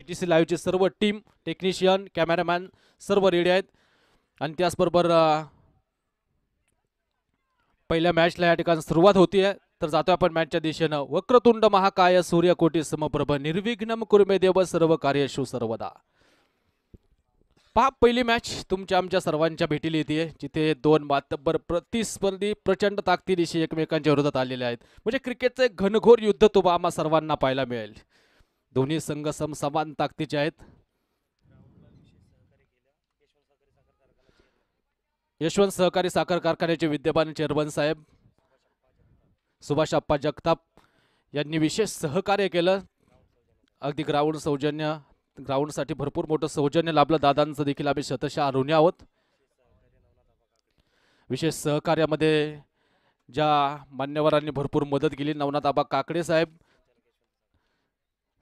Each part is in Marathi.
GTC लाईव्हची सर्व टीम, टेक्निशियन, कॅमेरामॅन सर्व रेडी आहेत आणि त्याचबरोबर पहिल्या मॅचला या ठिकाणी सुरुवात होतीये. तर जातो आपण मॅचच्या दिशेनं. वक्रतुंड महाकाय सूर्यकोटी समप्रभ निर्विघ्नम कुर्मे देव सर्व कार्येषु सर्वदा. पहा, पहिली मॅच तुमच्या आमच्या सर्वांच्या भेटीला येते, जिथे दोन मातब्बर प्रतिस्पर्धी प्रचंड ताकदीनिशी एकमेकांच्या विरोधात आलेले आहेत. म्हणजे क्रिकेटचं एक घनघोर युद्ध तुम्हा आम्हा सर्वांना पाहायला मिळेल. दोन्ही संघ समान ताकदीचे आहेत. यशवंत सहकारी साखर कारखान्याचे विद्यमान चेअरमन साहेब सुभाष अप्पा जगताप यांनी विशेष सहकार्य केलं. अगदी ग्राउंडसाठी भरपूर मोठं सौजन्य लाभलं. दादांचं देखील आम्ही शतशः ऋणी आहोत. विशेष सहकार्यामध्ये ज्या मान्यवरांनी भरपूर मदत केली, नवनाथ आबा काकडे साहेब,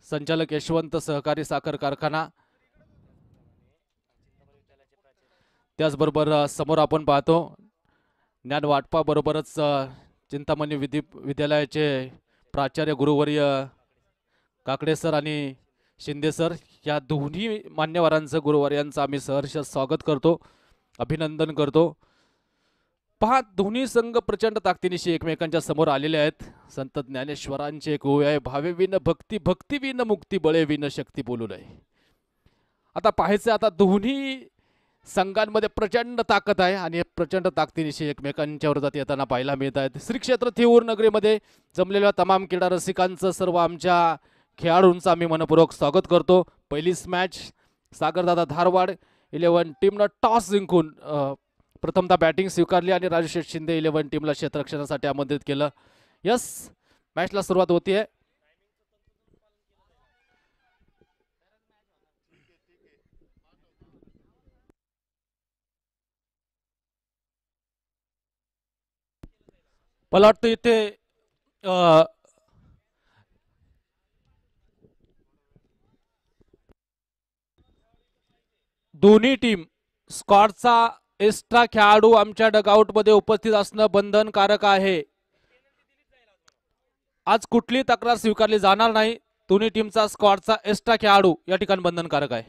संचालक यशवंत सहकारी साखर कारखाना, त्याचबरोबर समोर आपण पाहतो ज्ञान वाटपा बरोबरच चिंतामणी विद्यालयाचे प्राचार्य गुरुवर्य काकडे सर आणि शिंदे सर, या दोन्ही मान्यवरांचं गुरुवर्यांचं आम्ही सहर्ष स्वागत करतो, अभिनंदन करतो. पहा, दोन्ही संघ प्रचंड ताकदीनिशी एकमेकांच्या समोर आलेले आहेत. संत ज्ञानेश्वरांचे एक ओवी आहे, भावे विन भक्ती, भक्ती विन मुक्ती, बळे विन शक्ती बोलू नये. आता पाहायचं, आता दोन्ही संघांमध्ये प्रचंड ताकद आहे आणि प्रचंड ताकदीनिशी एकमेकांच्या विरोधात येताना पाहायला मिळत आहेत. श्री क्षेत्र थेऊर नगरीमध्ये जमलेल्या तमाम क्रीडा रसिकांचं, सर्व आमच्या खेळाडूंचं आम्ही मनपूर्वक स्वागत करतो. पहिलीच मॅच सागरदादा धारवाड 11 टीमनं टॉस जिंकून प्रथमतः बॅटिंग स्वीकारली आणि राजशेठ शिंदे 11 टीमला क्षेत्ररक्षणासाठी आमंत्रित केलं. यस, मॅचला सुरुवात होतीये. मला वाटतं इथे दोन्ही टीम स्क्वॉडचा एक्स्ट्रा खेळाडू आमच्या डगआउट मध्ये उपस्थित असणं बंधनकारक आहे. आज कुठली तक्रार स्वीकारली जाणार नाही. दोन्ही टीमचा स्क्वॉडचा एक्स्ट्रा खेळाडू या ठिकाणी बंधनकारक आहे.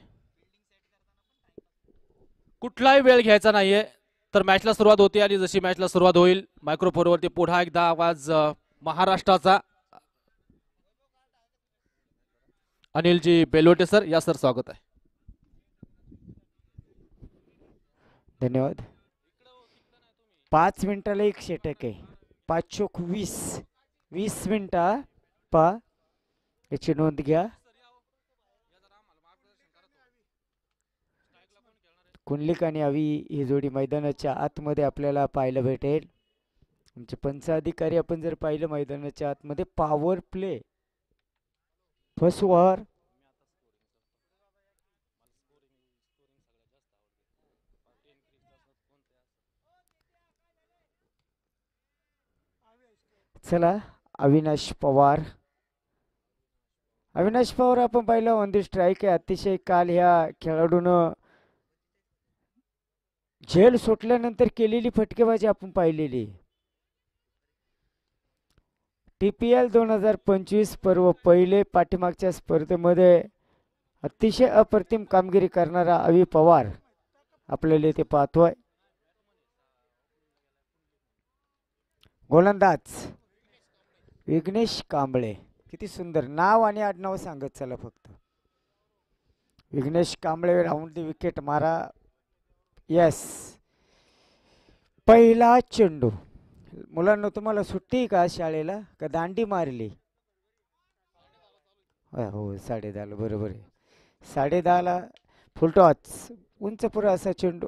कुठलाही वेळ घ्यायचा नाहीये. तर मॅचला सुरुवात होते आणि जशी मॅचला सुरुवात होईल मायक्रोफोनवरती पुन्हा एकदा आवाज महाराष्ट्राचा. अनिलजी बेलोटे सर, या सर स्वागत आहे. धन्यवाद. 5 मिनिटाला एक षटक आहे. 5 चोक 20 मिनिटं पा याची नोंद घ्या. कुंडलिक आणि आवी ही जोडी मैदानाच्या आतमध्ये आपल्याला पाहायला भेटेल. आमचे पंच अधिकारी आपण जर पाहिलं मैदानाच्या आतमध्ये पॉवर प्ले फर्स्ट ओव्हर चला. अविनाश पवार आपण पाहिलं ऑन दी स्ट्राईक आहे. अतिशय काल ह्या खेळाडूनं झेल सुटल्यानंतर केलेली फटकेबाजी आपण पाहिलेली. TPL 2025 पर्व पहिले पाठीमागच्या स्पर्धेमध्ये अतिशय अप्रतिम कामगिरी करणारा अवी पवार आपल्याला इथे पाहतोय. गोलंदाज विघ्नेश कांबळे, किती सुंदर नाव आणि आडनाव सांगत चला फक्त. Vighnesh Kamble round the wicket मारा. यस, पहिला चेंडू. मुलांना तुम्हाला सुट्टी का शाळेला का दांडी मारली? हो 10:30 बरोबर आहे. 10:30 फुल टॉच उंच पुरा असा चेंडू.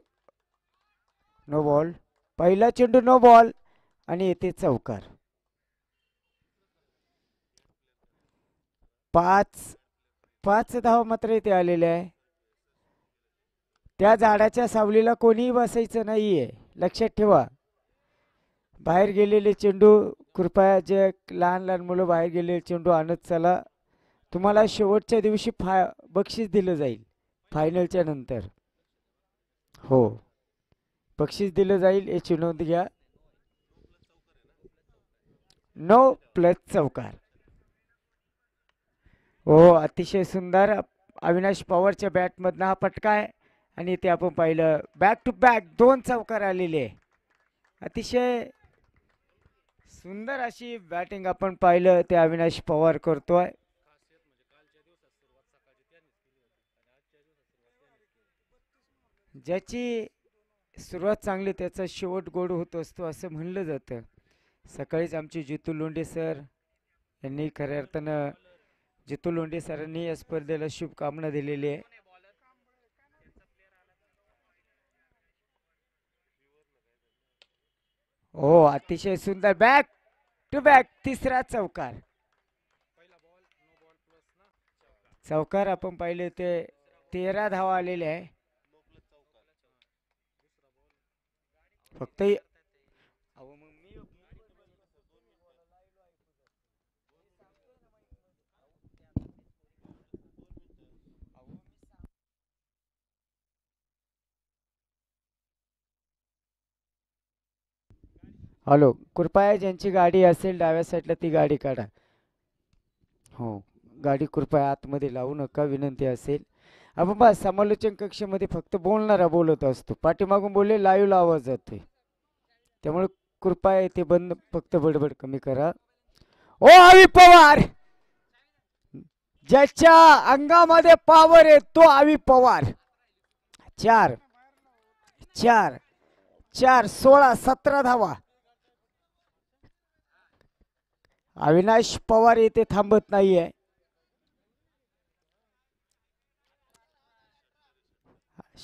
No ball. पहिला चेंडू नो बॉल आणि येथे चौकार. 5 धावा मात्र इथे आलेले आहे. त्या झाडाच्या सावलीला कोणीही बसायचं नाहीये, लक्षात ठेवा. बाहेर गेलेले चेंडू कृपया, जे लहान लहान मुलं बाहेर गेलेले चेंडू आणत चला. तुम्हाला शेवटच्या दिवशी बक्षीस दिलं जाईल फायनलच्या नंतर. हो, बक्षीस दिलं जाईल याची नोंद घ्या. 9 प्लस चौकार. हो, अतिशय सुंदर. अविनाश पवारच्या बॅटमधनं हा फटका आहे आणि ते आपण पाहिलं बॅक टू बॅक 2 चौकार आलेले आहे. अतिशय सुंदर अशी बॅटिंग आपण पाहिलं ते अविनाश पवार करतोय. ज्याची सुरुवात चांगली त्याचा शेवट गोड होत असतो असं म्हणलं जातं. सकाळीच आमचे जितू लोंढे सर यांनी खऱ्या अर्थानं जितू लोंढे सरांनी या स्पर्धेला शुभकामना दिलेली आहे. हो अतिशय सुंदर बॅक टू बॅक तिसरा चौकार. चौकार आपण पाहिले ते 13 धावा आलेले आहे. फक्त हॅलो कृपया ज्यांची गाडी असेल डाव्या साईडला ती गाडी काढा. हो गाडी कृपया आतमध्ये लावू नका विनंती असेल. आपण बस समालोचन कक्षामध्ये फक्त बोलणारा बोलत असतो. पाठीमागून बोलले लाईव्ह आवाज जातोय त्यामुळे कृपया ते बंद फक्त बडबड कमी करा. ओ आवी पवार ज्याच्या अंगामध्ये पॉवर आहे तो आवी पवार. 4 4 4 16 17 धावा. अविनाश पवार येथे थांबत नाहीये.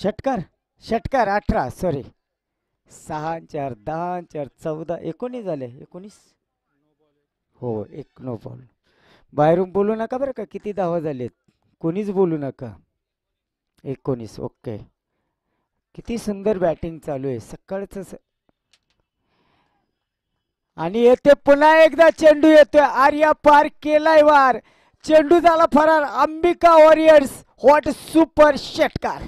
षटकार षटकार 18 सॉरी 6 4 10 4 14 19 झाले 19. हो 1 नो बॉल. बाहेरून बोलू नका बरं का किती धावा झालेत कोणीच बोलू नका. 19 ओके. किती सुंदर बॅटिंग चालू आहे सकाळच. आणि येथे पुन्हा एकदा चेंडू येतोय. आर्या पार केलाय वार. चेंडू झाला फरार. अंबिका वॉरियर्स व्हॉट सुपर षटकार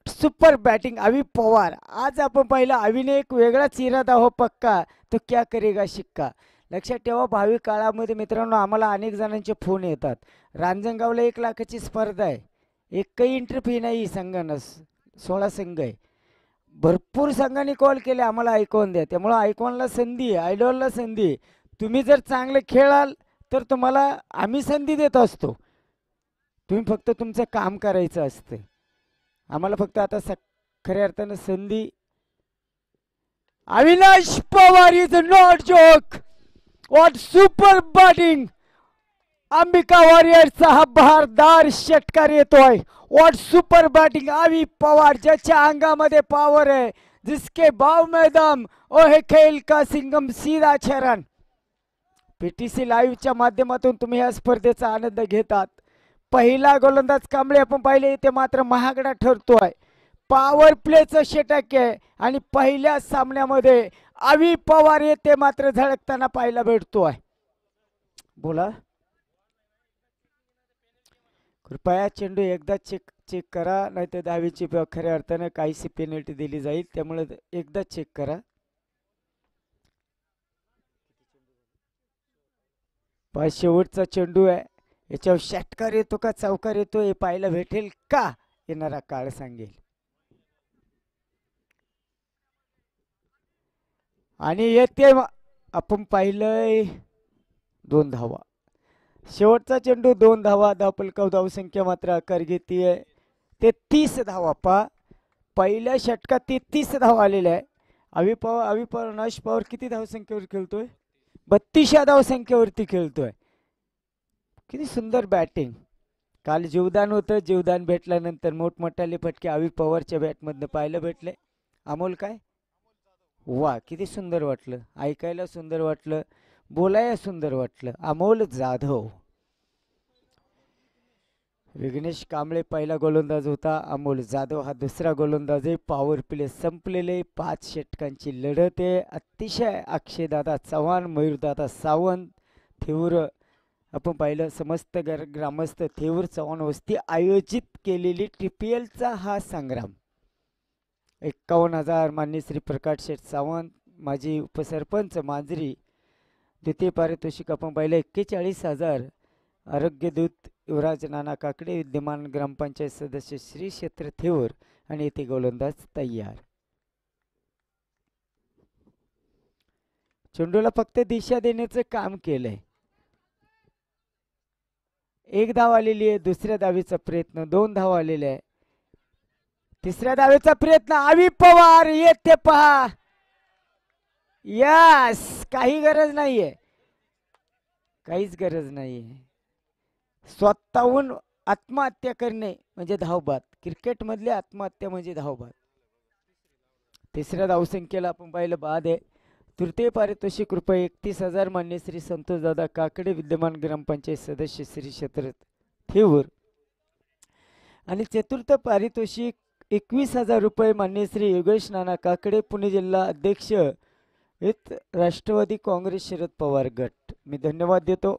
सुपर बॅटिंग अवी पवार. आज आपण पाहिलं अवीने एक वेगळाच इरादा हो पक्का तो क्या करेगा शिक्का. लक्षात ठेवा भावी काळामध्ये मित्रांनो आम्हाला अनेक जणांचे फोन येतात. रांजणगावला 1 लाखाची स्पर्धा आहे. एकही एंट्री फी नाही संघांना 16 संघ आहे. भरपूर संघांनी कॉल केले आम्हाला आयकॉन द्या. त्यामुळे आयकॉनला संधी आहे आयडॉलला संधी आहे. तुम्ही जर चांगले खेळाल तर तुम्हाला आम्ही संधी देत असतो. तुम्ही फक्त तुमचं काम करायचं असतं. आम्हाला फक्त आता खऱ्या अर्थानं संधी. Avinash Pawar is not joke. What super batting. Ambika वॉरियर्सचा हा बहारदार षटकार येतोय. What super batting Avi Pawar ज्याच्या अंगामध्ये पॉवर है जिसके भाव में दम ओ है खेल का सिंगम सीधा चरण. पीटीसी लाईव्हच्या माध्यमातून तुम्ही या स्पर्धेचा आनंद घेतात. पहिला गोलंदाज कांबळे आपण पाहिले ते मात्र महागडा ठरतोय. पॉवर प्लेचं षटक आहे आणि पहिल्या सामन्यामध्ये अवी पवार येते मात्र झळकताना पाहायला भेटतोय. बोला कृपया चेंडू एकदा चेक करा नाहीतर 10वीची खऱ्या अर्थानं काहीशी पेनल्टी दिली जाईल त्यामुळे एकदा चेक करा. शेवटचा चेंडू आहे. याच्यावर षटकार येतो का चौकार येतो हे पाहायला भेटेल का येणारा काळ सांगेल. आणि येते आपण पाहिलंय 2 धावा. शेवटचा चेंडू 2 धावा. धावफलकावर धावसंख्या मात्र आकार घेतीये 33 धावा. पहिल्या षटकात 33 धावा आलेल्या आहे. अवी पवार अविनाश पवार किती धावसंख्येवर खेळतोय 32 धावसंख्येवरती खेळतोय. किती सुंदर बॅटिंग. काल जीवदान होतं. जीवदान भेटल्यानंतर मोठमोठाले फटके अवी पवारच्या बॅटमधनं पाहायला भेटले. अमोल काय वा किती सुंदर वाटलं. ऐकायला सुंदर वाटलं. बोलायला सुंदर वाटलं. अमोल जाधव. विघ्नेश कांबळे पहिला गोलंदाज होता. अमोल जाधव हा दुसरा गोलंदाज आहे. पॉवर प्ले संपलेले 5 षटकांची लढत आहे. अतिशय अक्षयदादा चव्हाण मयूरदादा सावंत थेऊर आपण पाहिलं समस्त ग्रामस्थ थेऊर चव्हाण वस्ती आयोजित केलेली TPLचा हा संग्राम. 51,000 मान्य श्री प्रकाश शेठ सावंत माजी उपसरपंच मांजरी. द्वितीय पारितोषिक आपण पाहिलं 41,000 आरोग्य दूत युवराज नाना काकडे विद्यमान ग्रामपंचायत सदस्य श्री क्षेत्र थेऊर आणि येथे गोलंदाज तयार. चेंडूला फक्त दिशा देण्याचं काम केलंय. एक धाव आलेली आहे. दुसऱ्या धावेचा प्रयत्न, 2 धाव आलेले आहे. तिसऱ्या धावेचा प्रयत्न, आवी पवार येते पहा. यस, काही गरज नाहीये, काहीच गरज नाहीये. स्वतःहून आत्महत्या करणे म्हणजे धावबाद. क्रिकेट मधली आत्महत्या म्हणजे धावबाद. तिसऱ्या धावसंख्येला आपण पाहिलं बाद आहे. तृतीय पारितोषिक रुपये 31,000 मान्य श्री संतोष दादा काकडे विद्यमान ग्रामपंचायत सदस्य श्री क्षेत्र थेऊर आणि चतुर्थ पारितोषिक 21,000 रुपये मान्य श्री योगेश नाना काकडे पुणे जिल्हा अध्यक्ष विथ राष्ट्रवादी काँग्रेस शरद पवार गट. मी धन्यवाद देतो.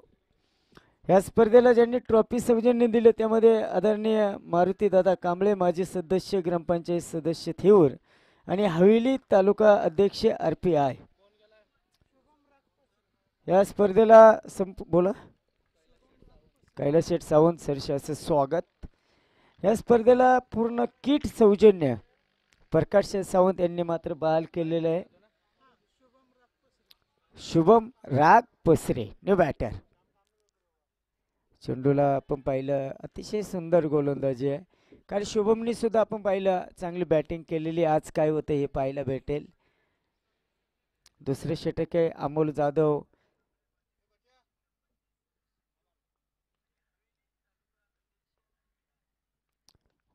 या स्पर्धेला ज्यांनी ट्रॉफी सौजन्य दिले त्यामध्ये आदरणीय मारुती दादा कांबळे माजी सदस्य ग्रामपंचायत सदस्य थेऊर आणि हवेली तालुका अध्यक्ष RPI. या स्पर्धेला बोला कैलास शेठ सावंत सरशाचं स्वागत. या स्पर्धेला पूर्ण किट सौजन्य प्रकाश शेठ सावंत यांनी मात्र बहाल केलेलं आहे. शुभम राग पसरे न्यू बॅटर. चेंडूला आपण पाहिलं अतिशय सुंदर गोलंदाजी आहे. कारण शुभमनी सुद्धा आपण पाहिलं चांगली बॅटिंग केलेली. आज काय होतं हे पाहायला भेटेल. दुसरे षटक आहे अमोल जाधव.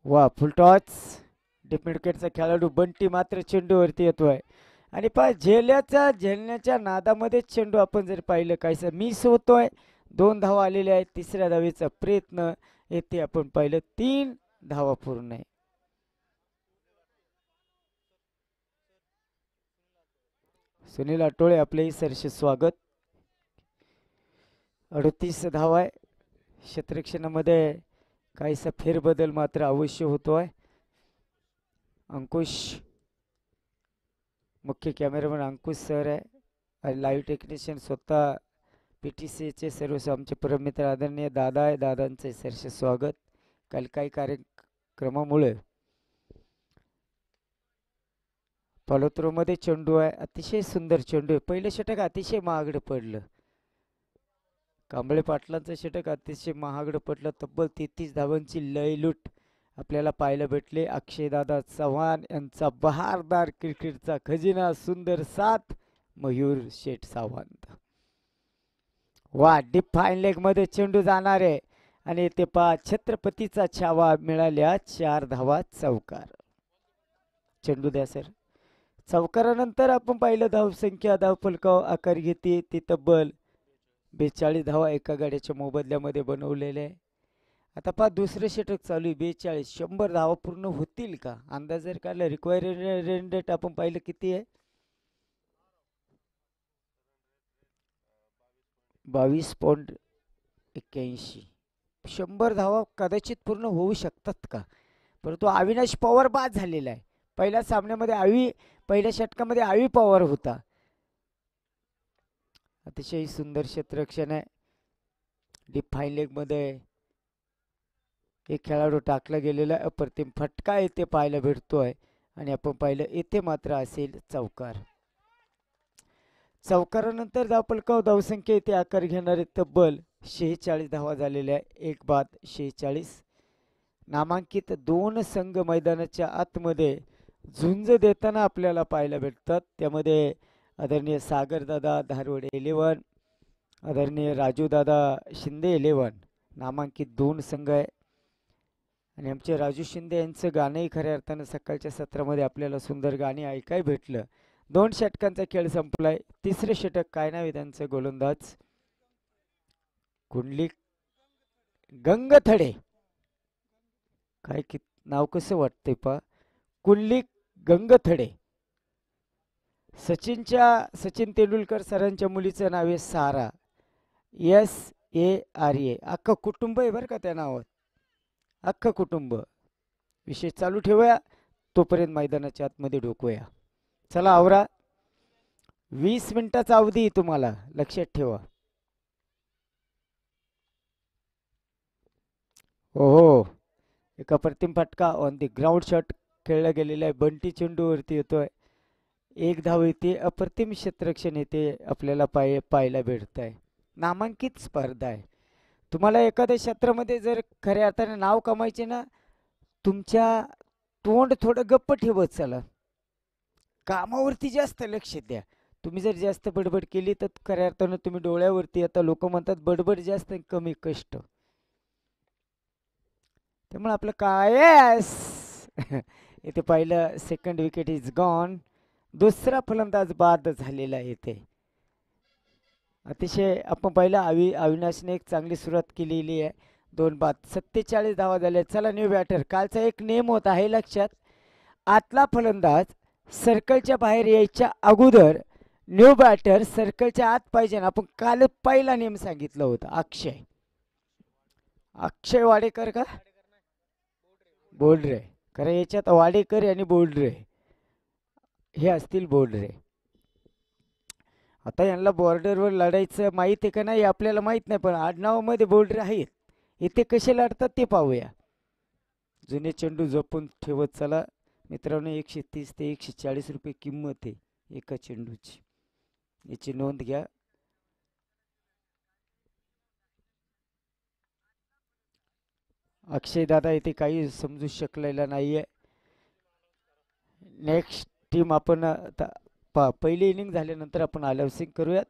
वा, फुल टॉच. डीप विकेटचा खेळाडू बंटी मात्र चेंडूवरती येतोय आणि पहा झेलण्याच्या नादामध्ये चेंडू आपण जर पाहिलं काहीसं मिस होतोय. 2 धावा आलेल्या आहेत. तिसऱ्या धावेचा प्रयत्न येथे आपण पाहिलं 3 धावा पूर्ण आहे. सुनील आटोळे आपले सरसे स्वागत. 38 धावा आहे. क्षेत्ररक्षणामध्ये काहीसा फेरबदल मात्र अवश्य होतोय. अंकुश मुख्य कॅमेरामन अंकुश सर आहे आणि लाईव्ह टेक्निशियन स्वतः PTCचे सर्व आमचे परममित्र आदरणीय दादा आहे. दादांचे सरसे स्वागत. काल काही कार्यक्रमामुळे मध्ये चेंडू आहे. अतिशय सुंदर चेंडू आहे. पहिलं षटक अतिशय महागडं पडलं. कांबळे पाटलांचं षटक अतिशय महागडं पडलं. तब्बल 33 धावांची लयलूट आपल्याला पाहायला भेटले. अक्षयदादा चव्हाण यांचा बहारदार क्रिकेटचा खजिना सुंदर साथ मयूर शेठ सावंत. वा, डीप फाईन लेग मध्ये चेंडू जाणार आहे आणि ते पहा छत्रपतीचा छावा मिळाल्या 4 धावा. चौकार. चेंडू द्या सर. चौकारानंतर आपण पाहिलं धावसंख्या धावफलकावर आकार घेते ती तब्बल 42 धावा एका गाड्याच्या मोबदल्यामध्ये बनवलेले आहे. आता पहा दुसरं षटक चालू आहे. 42. 100 धावा पूर्ण होतील का? अंदाज जर काढला रिक्वायर्ड रन रेट आपण पाहिलं किती आहे? 22.81. 100 धावा कदाचित पूर्ण होऊ शकतात का? परंतु अविनाश पवार बाद झालेला आहे. पहिल्या सामन्यामध्ये पहिल्या षटकामध्ये आवी पवार होता. अतिशय सुंदर क्षेत्ररक्षण आहे. डीप फाईन लेग मध्ये एक खेळाडू टाकला गेलेला अप्रतिम फटका येथे पाहायला भेटतोय आणि आपण पाहिलं येथे मात्र असेल चौकार. चौकारानंतर धावफलकावर धावसंख्या येथे आकार घेणारे तब्बल 46 धावा झालेल्या आहे. एक बाद 46. नामांकित 2 संघ मैदानाच्या आतमध्ये झुंज देताना आपल्याला पाहायला भेटतात. त्यामध्ये आदरणीय सागरदादा धारवड 11, आदरणीय राजूदादा शिंदे 11 नामांकित 2 संघ आहे. आणि आमचे राजू शिंदे यांचं गाणंही खऱ्या अर्थानं सकाळच्या सत्रामध्ये आपल्याला सुंदर गाणे ऐकाय भेटलं. 2 षटकांचा खेळ संपलाय. तिसरे षटक काय नाव आहे त्यांचं? गोलंदाज कुंडलिक गंगथडे. काय की नाव कसं वाटतंय पा? कुंडलिक गंगथडे. सचिन तेंडुलकर सरांच्या मुलीचं नाव आहे सारा. SARA. अख्खं कुटुंब आहे बरं का त्या नावात. अख्खं कुटुंब. विषय चालू ठेवूया तोपर्यंत मैदानाच्या आतमध्ये डोकूया. चला आवरा. 20 मिनिटाचा अवधी तुम्हाला लक्षात ठेवा. हो, एक अप्रतिम फटका ऑन द ग्राउंड शॉट खेळला गेलेला आहे. बंटी चेंडूवरती येतोय. एक धाव येते. अप्रतिम क्षेत्ररक्षण येते आपल्याला पाहायला भेटत आहे. नामांकित स्पर्धा आहे. तुम्हाला एखाद्या क्षेत्रामध्ये जर खऱ्या अर्थाने नाव कमायचे ना, तुमच्या तोंड थोडं गप्प ठेवत चला. कामावरती जास्त लक्ष द्या. तुम्ही जर जास्त बडबड केली तर खऱ्या अर्थानं तुम्ही डोळ्यावरती आता लोक म्हणतात बडबड जास्त आणि कमी कष्ट. त्यामुळे आपलं काय इथे पहिलं सेकंड विकेट इज गॉन. दुसरा फलंदाज बाद झालेला आहे इथे. अतिशय आपण पहिला अविनाशने एक चांगली सुरुवात केलेली आहे. 2 बाद 47 धावा झाल्या. चला न्यू बॅटर. कालचा एक नियम होता हे लक्षात. आतला फलंदाज सर्कलच्या बाहेर यायच्या अगोदर न्यू बॅटर सर्कलच्या आत पाहिजे ना. आपण काल पहिला नियम सांगितलं होतं. अक्षय वाडेकर का बोल्डरे. कारण याच्यात वाडेकर आणि बोल्डरे हे असतील बोल्डरे. आता यांना बॉर्डरवर लढायचं माहीत आहे का नाही आपल्याला माहीत नाही, पण आडनावामध्ये बोल्डरे आहेत. इथे कसे लढतात ते पाहूया. जुने चेंडू जपून ठेवत चला मित्रांनो. 130 ते 140 रुपये किंमत आहे एका चेंडूची. याची नोंद घ्या. अक्षय दादा इथे काही समजू शकलेला नाहीये. नेक्स्ट टीम आपण पहिली इनिंग झाल्यानंतर आपण अनाउन्सिंग करूयात.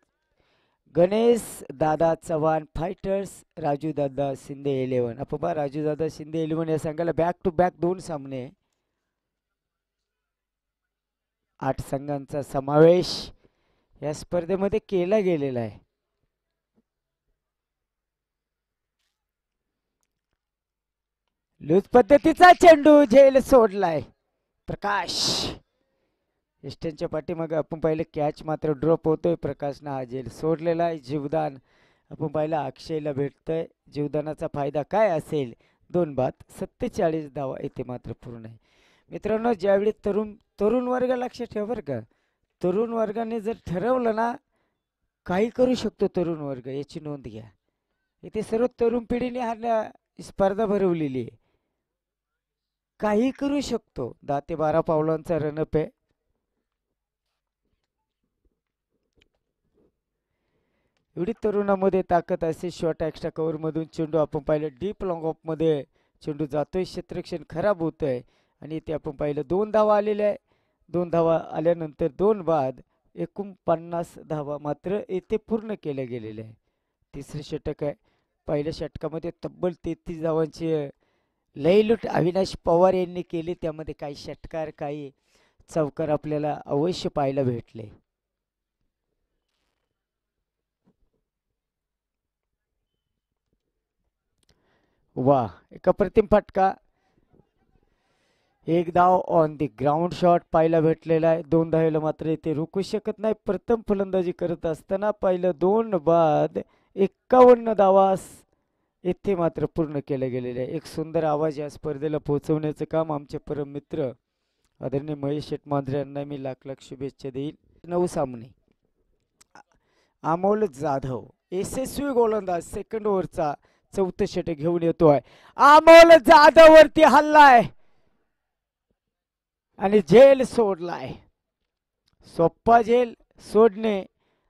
गणेश दादा चव्हाण फायटर्स, राजू दादा शिंदे 11. आपण पहा राजू दादा शिंदे 11 या संघाला बॅक टू बॅक 2 सामने. 8 संघांचा समावेश या स्पर्धेमध्ये केला गेलेला आहे. लूज पद्धतीचा चेंडू झेल सोडलाय प्रकाश. इस्टनच्या पाठीमागे आपण पाहिलं कॅच मात्र ड्रॉप होतोय. प्रकाशनं हा झेल सोडलेला आहे. जीवदान आपण पाहिलं अक्षयला भेटतंय. जीवदानाचा फायदा काय असेल. 2 बाद 47 धावा इथे मात्र पूर्ण आहे. मित्रांनो ज्यावेळी तरुण वर्ग लक्षात ठेवा बरं का. तरुण वर्गाने जर ठरवलं ना काही करू शकतो तरुण वर्ग, याची नोंद घ्या. इथे सर्व तरुण पिढीने हा स्पर्धा भरवलेली आहे. काही करू शकतो. 10 ते 12 पावलांचा रनअप आहे. एवढी तरुणामध्ये ताकद असे. शॉर्ट एक्स्ट्रा कव्हर मधून चेंडू आपण पाहिलं डीप लॉंग ऑफ मध्ये चेंडू जातोय. क्षेत्ररक्षण खराब होतंय आणि इथे आपण पाहिलं 2 धावा आलेल्या आहे. 2 धावा आल्यानंतर 2 बाद 49 धावा मात्र इथे पूर्ण केल्या गेलेल्या आहे. तिसरे षटक आहे. पहिल्या षटकामध्ये तब्बल 33 धावांची लयलूट अविनाश पवार यांनी केली. त्यामध्ये काही षटकार काही चौकार आपल्याला अवश्य पाहायला भेटले. वा एक अप्रतिम फटका. एक धाव ऑन द ग्राउंड शॉट पाहायला भेटलेला आहे. 2 धावेला मात्र इथे रोखू शकत नाही. प्रथम फलंदाजी करत असताना पाहिलं 2 बाद 51 धावा इथे मात्र पूर्ण केले गेलेले आहे. एक सुंदर आवाज या स्पर्धेला पोहोचवण्याचं काम आमचे परम मित्र आदरणीय महेश शेटमांजरे यांना मी लाख लाख शुभेच्छा देईल. 9 सामने. अमोल जाधव यशस्वी गोलंदाज सेकंड ओव्हरचा 4थं षटक घेऊन येतोय. अमोल जाधव वरती हल्लाय आणि झेल सोडलाय. सोप्पा झेल सोडणे.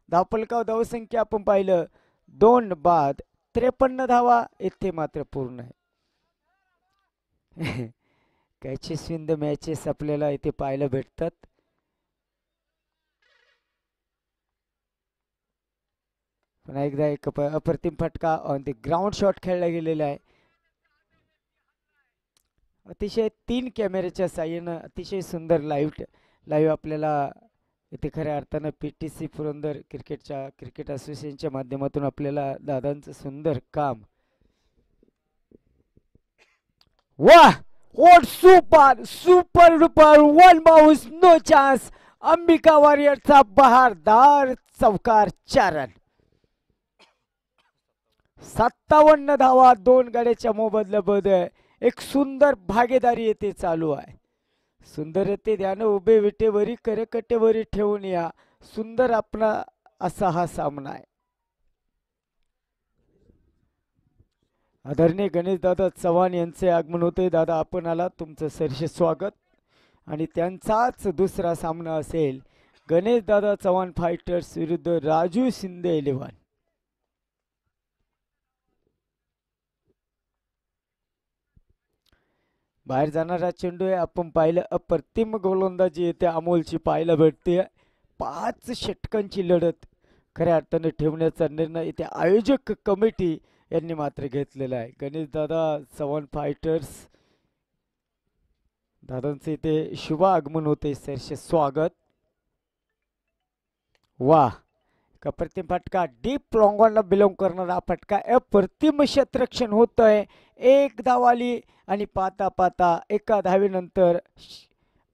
धावफलकावर धावसंख्या आपण पाहिलं 2 बाद 53 धावा इथे मात्र पूर्ण आहे. कॅचेस इन द मॅचेस आपल्याला इथे पाहायला भेटतात. पुन्हा एकदा एक अप्रतिम फटका ऑन द ग्राउंड शॉट खेळला गेलेला आहे. अतिशय 3 कॅमेऱ्याच्या साह्यानं अतिशय सुंदर लाईव्ह आपल्याला इथे खऱ्या अर्थानं PTC पुरंदर क्रिकेट असोसिएशनच्या माध्यमातून आपल्याला दादांचं सुंदर काम. वाह what super duper 1 bounce no chance. Ambika वॉरियरचा बहारदार चौकार 4 रन. 57 धावा 2 गड्याच्या मोबदल्यामध्ये एक सुंदर भागीदारी येथे चालू आहे. सुंदर येते ध्यान उभे विटेवरी करकटेवरी ठेवून या. सुंदर आपला असा हा सामना आहे. आदरणीय गणेशदादा चव्हाण यांचे आगमन होते. दादा आपण आला, तुमचं सहर्ष स्वागत. आणि त्यांचाच दुसरा सामना असेल गणेशदादा चव्हाण फायटर्स विरुद्ध राजू शिंदे 11. बाहेर जाणारा चेंडू आहे. आपण पाहिलं अप्रतिम गोलंदाजी येते अमोलची पाहायला भेटते. 5 षटकांची लढत खऱ्या अर्थाने ठेवण्याचा निर्णय इथे आयोजक कमिटी यांनी मात्र घेतलेला आहे. गणेशदादा चव्हाण फायटर्स दादांचे इथे शुभ आगमन होते, सहर्ष स्वागत. वा, अप्रतिम फटका, डीप लॉंगॉनला बिलॉंग करणारा फटका, अप्रतिम क्षेत्ररक्षण होत आहे. 1 धाव आली आणि पाहता पाहता एका धावेनंतर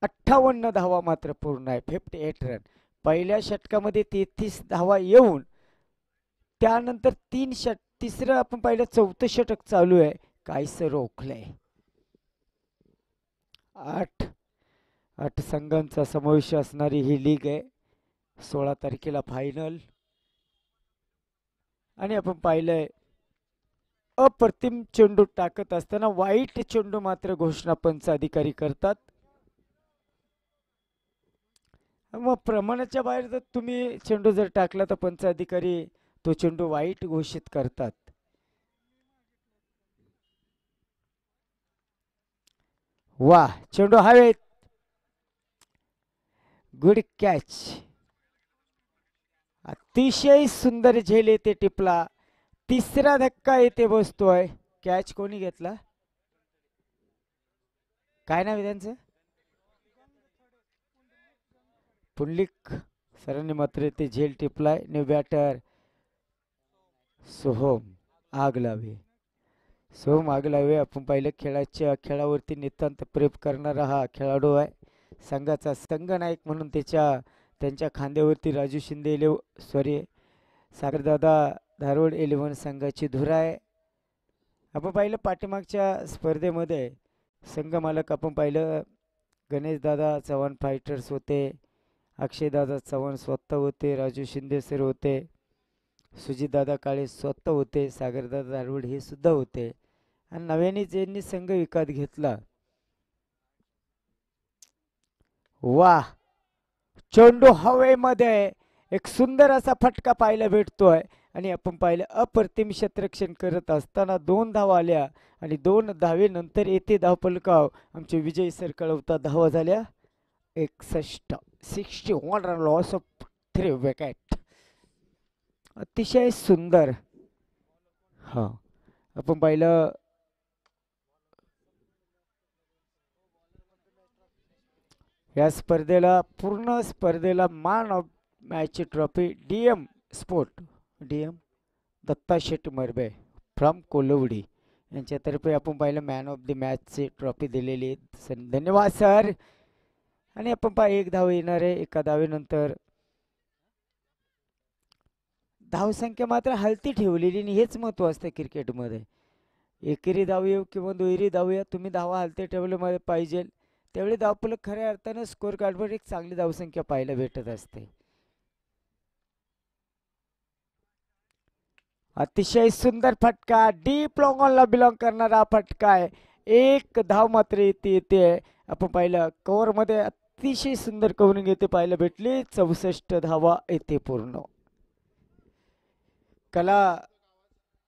58 धावा मात्र पूर्ण आहे. 58 रन. पहिल्या षटकामध्ये 33 धावा येऊन त्यानंतर तिसरं आपण पाहिलं 4थं षटक चालू आहे, काहीसं रोखलंय. 8 संघांचा समावेश असणारी ही लीग आहे. 16 तारखेला फायनल. आणि आपण पाहिलंय अप्रतिम चेंडू टाकत असताना वाईट चेंडू मात्र घोषणा पंच अधिकारी करतात. मग प्रमाणाच्या बाहेर जर तुम्ही चेंडू जर टाकला तर पंच अधिकारी तो चेंडू वाईट घोषित करतात. वा, चेंडू हवेत, गुड कॅच. अतिशय सुंदर झेल येते टिपला. तिसरा धक्का येते बसतोय. कॅच कोणी घेतला? काय नाव आहे त्यांचं? पुंडलिक सरांनी मात्र ते झेल टिपलाय. New batter Soham Aglawe. सोहम आगलावे आपण पाहिलं खेळावरती नितांत प्रेम करणारा हा खेळाडू आहे. संघाचा संघनायक म्हणून त्यांच्या खांद्यावरती राजू शिंदे सागरदादा धारोड 11 संघाची धुरा आहे. आपण पाहिलं पाठीमागच्या स्पर्धेमध्ये संघ मालक आपण पाहिलं गणेशदादा चव्हाण फायटर्स होते, अक्षयदादा चव्हाण स्वतः होते, राजू शिंदे सर होते, सुजितदादा काळे स्वतः होते, सागरदादा धारोड हे सुद्धा होते. आणि नव्याने ज्यांनी संघ विकत घेतला. वा, चेंडू हवेमध्ये एक सुंदर असा फटका पाहायला भेटतोय. आणि आपण पाहिलं अप्रतिम क्षेत्ररक्षण करत असताना 2 धावा आल्या आणि 2 धावेनंतर येथे धावफलकाव आमचे विजय सर कळवतात. धावा झाल्या 61 रन, लॉस ऑफ 3 विकेट. अतिशय सुंदर. हा, आपण पाहिलं या स्पर्धेला पूर्ण स्पर्धेला मॅन ऑफ मॅचची trophy DM Datta Shet Marbe from Kolwadi यांच्यातर्फे आपण पाहिलं मॅन ऑफ द मॅचची ट्रॉफी दिलेली आहे. धन्यवाद सर. आणि आपण 1 धाव येणार आहे. एका धावेनंतर धावसंख्या मात्र हलती ठेवलेली आणि हेच महत्व असतं क्रिकेटमध्ये. एकेरी धाव येऊ किंवा दुहेरी धाव या, तुम्ही धावा हलते ठेवले पाहिजे. त्यावेळी धावफलक खऱ्या अर्थानं स्कोर कार्डवर एक चांगली धावसंख्या पाहायला भेटत असते. अतिशय सुंदर फटका, डीप लॉंगॉनला बिलॉंग करणारा फटका आहे. 1 धाव मात्र येते. आपण पाहिलं कव्हर मध्ये अतिशय सुंदर कव्हरिंग येते पाहायला भेटली. 64 धावा येते पूर्ण. कला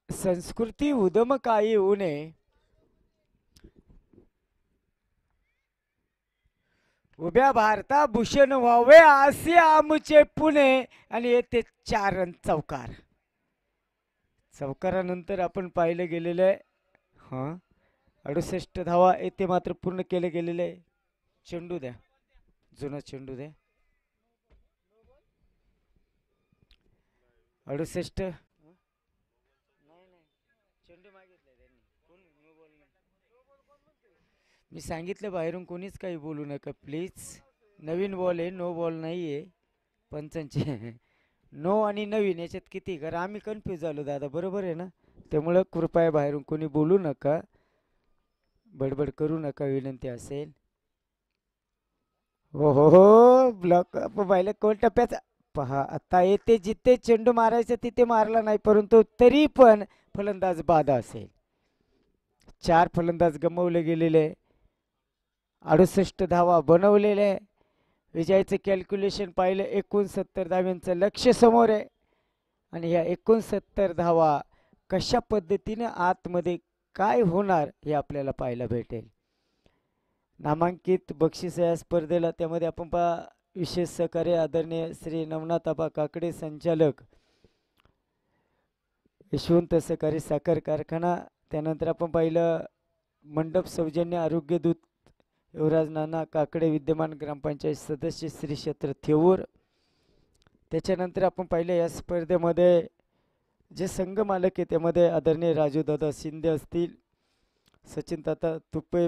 संस्कृती उदम काही होऊ नये, उभ्या भारता भूषण व्हावे असे आमचे पुणे. आणि येते 4 रन चौकार. चौकारानंतर आपण पाहिलं गेलेलं आहे 68 धावा येथे मात्र पूर्ण केले गेलेले आहे. चेंडू द्या, जुना चेंडू द्या. 68 चेंडू मागितले त्यांनी. मी सांगितलं बाहेरून कोणीच काही बोलू नका प्लीज. नवीन बॉल आहे, नो बॉल नाही आहे पंचांचे. नो आणि नवीन याच्यात किती, कारण आम्ही कन्फ्यूज झालो दादा, बरोबर आहे ना. त्यामुळं कृपया बाहेरून कोणी बोलू नका, बडबड करू नका, विनंती असेल. हो हो हो, ब्लॉक पाहिलं कोण टप्प्याचा पहा. आता येते जिथे चेंडू मारायचं तिथे मारला नाही, परंतु तरी पण फलंदाज बाद असेल. 4 फलंदाज गमावले गेलेले, 68 धावा बनवलेले. विजयाचं कॅल्क्युलेशन पाहिलं 69 धावांचं लक्ष्य समोर आहे आणि या 69 धावा कशा पद्धतीने आतमध्ये काय होणार हे आपल्याला पाहायला भेटेल. नामांकित बक्षीस या स्पर्धेला त्यामध्ये आपण पहा विशेष सहकार्य आदरणीय श्री नवनाथ आबा काकडे, संचालक यशवंत सहकारी साखर कारखाना. त्यानंतर आपण पाहिलं मंडप सौजन्य आरोग्य दूत युवराज नाना काकडे, विद्यमान ग्रामपंचायत सदस्य श्री क्षेत्र थेऊर. त्याच्यानंतर आपण पाहिलं या स्पर्धेमध्ये जे संघ मालक आहे त्यामध्ये आदरणीय राजूदादा शिंदे असतील, सचिन ताता तुपे,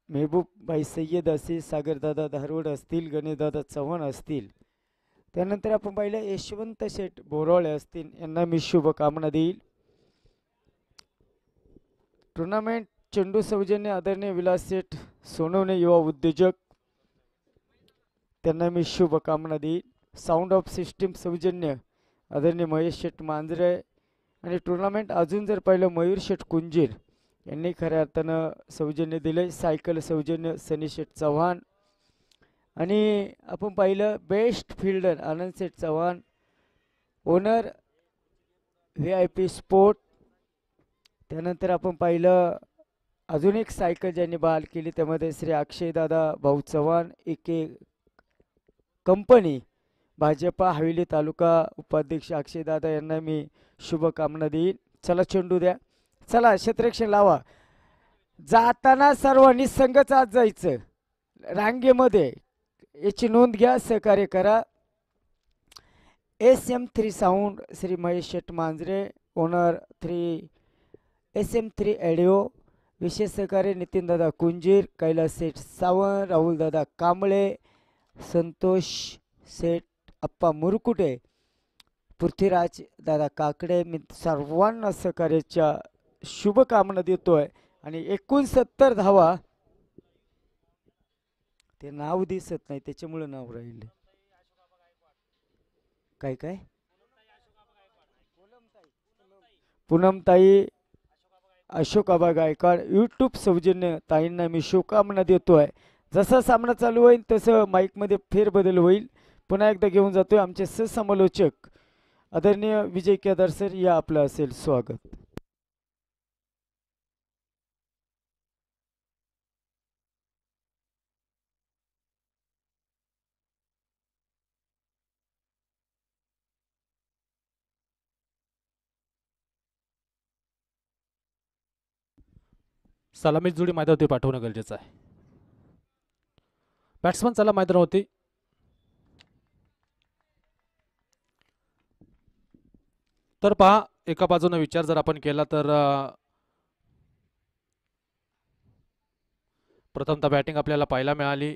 मेहबूब भाई सय्यद असतील, सागरदादा धारवड असतील, गणेशदादा चव्हाण असतील. त्यानंतर आपण पाहिलं यशवंत शेठ बोराळे असतील, यांना मी शुभकामना देईल. टुर्नामेंट चेंडू सौजन्य आदरणीय विलास शेठ सोनवणे युवा उद्योजक, त्यांना मी शुभकामना देईल. साऊंड ऑफ सिस्टीम सौजन्य आदरणीय महेश शेठ मांजरे. आणि टुर्नामेंट अजून जर पाहिलं मयूर शेठ कुंजीर यांनी खऱ्या अर्थानं सौजन्य दिले. सायकल सौजन्य सनी शेठ चव्हाण. आणि आपण पाहिलं बेस्ट फिल्डर आनंद शेठ चव्हाण, ओनर VIP स्पोर्ट. त्यानंतर आपण पाहिलं अजून एक सायकल ज्यांनी बहाल केली त्यामध्ये श्री अक्षय दादा भाऊ चव्हाण AK कंपनी भाजपा हवेली तालुका उपाध्यक्ष अक्षय दादा यांना मी शुभकामना देईन. चला चेंडू द्या, चला क्षेत्ररक्षण लावा. जाताना सर्वांनी संघच आज जायचं रांगेमध्ये, याची नोंद घ्या, सहकार्य करा. SM3 साऊंड श्री महेश शेठ मांजरे, ओनर 3SM3 ऑडिओ. विशेष सहकार्य नितीन दादा कुंजीर, कैलास शेठ सावंत, राहुल दादा कांबळे, संतोष शेठ अप्पा मुरकुटे, पृथ्वीराज दादा काकडे. मी सर्वांना सहकार्याच्या शुभकामना देतोय. आणि 69 धावा, ते नाव दिसत नाही त्याच्यामुळे नाव राहिले काय काय पूनमताई अशोकाबा गायकवाड यूट्यूब सौजन्य ताईंना मी शुभकामना देतोय. जसा सामना चालू होईल तसं माईकमध्ये फेरबदल होईल. पुन्हा एकदा घेऊन जातोय आमचे सहसमालोचक आदरणीय विजय केदार सर, या आपलं असेल स्वागत. सलामी जोडी मैदानावरती पाठवणं गरजेचं आहे. बॅट्समन चला मैदानावरती. तर पहा, एका बाजूने विचार जर आपण केला तर प्रथमतः बॅटिंग आपल्याला पाहायला मिळाली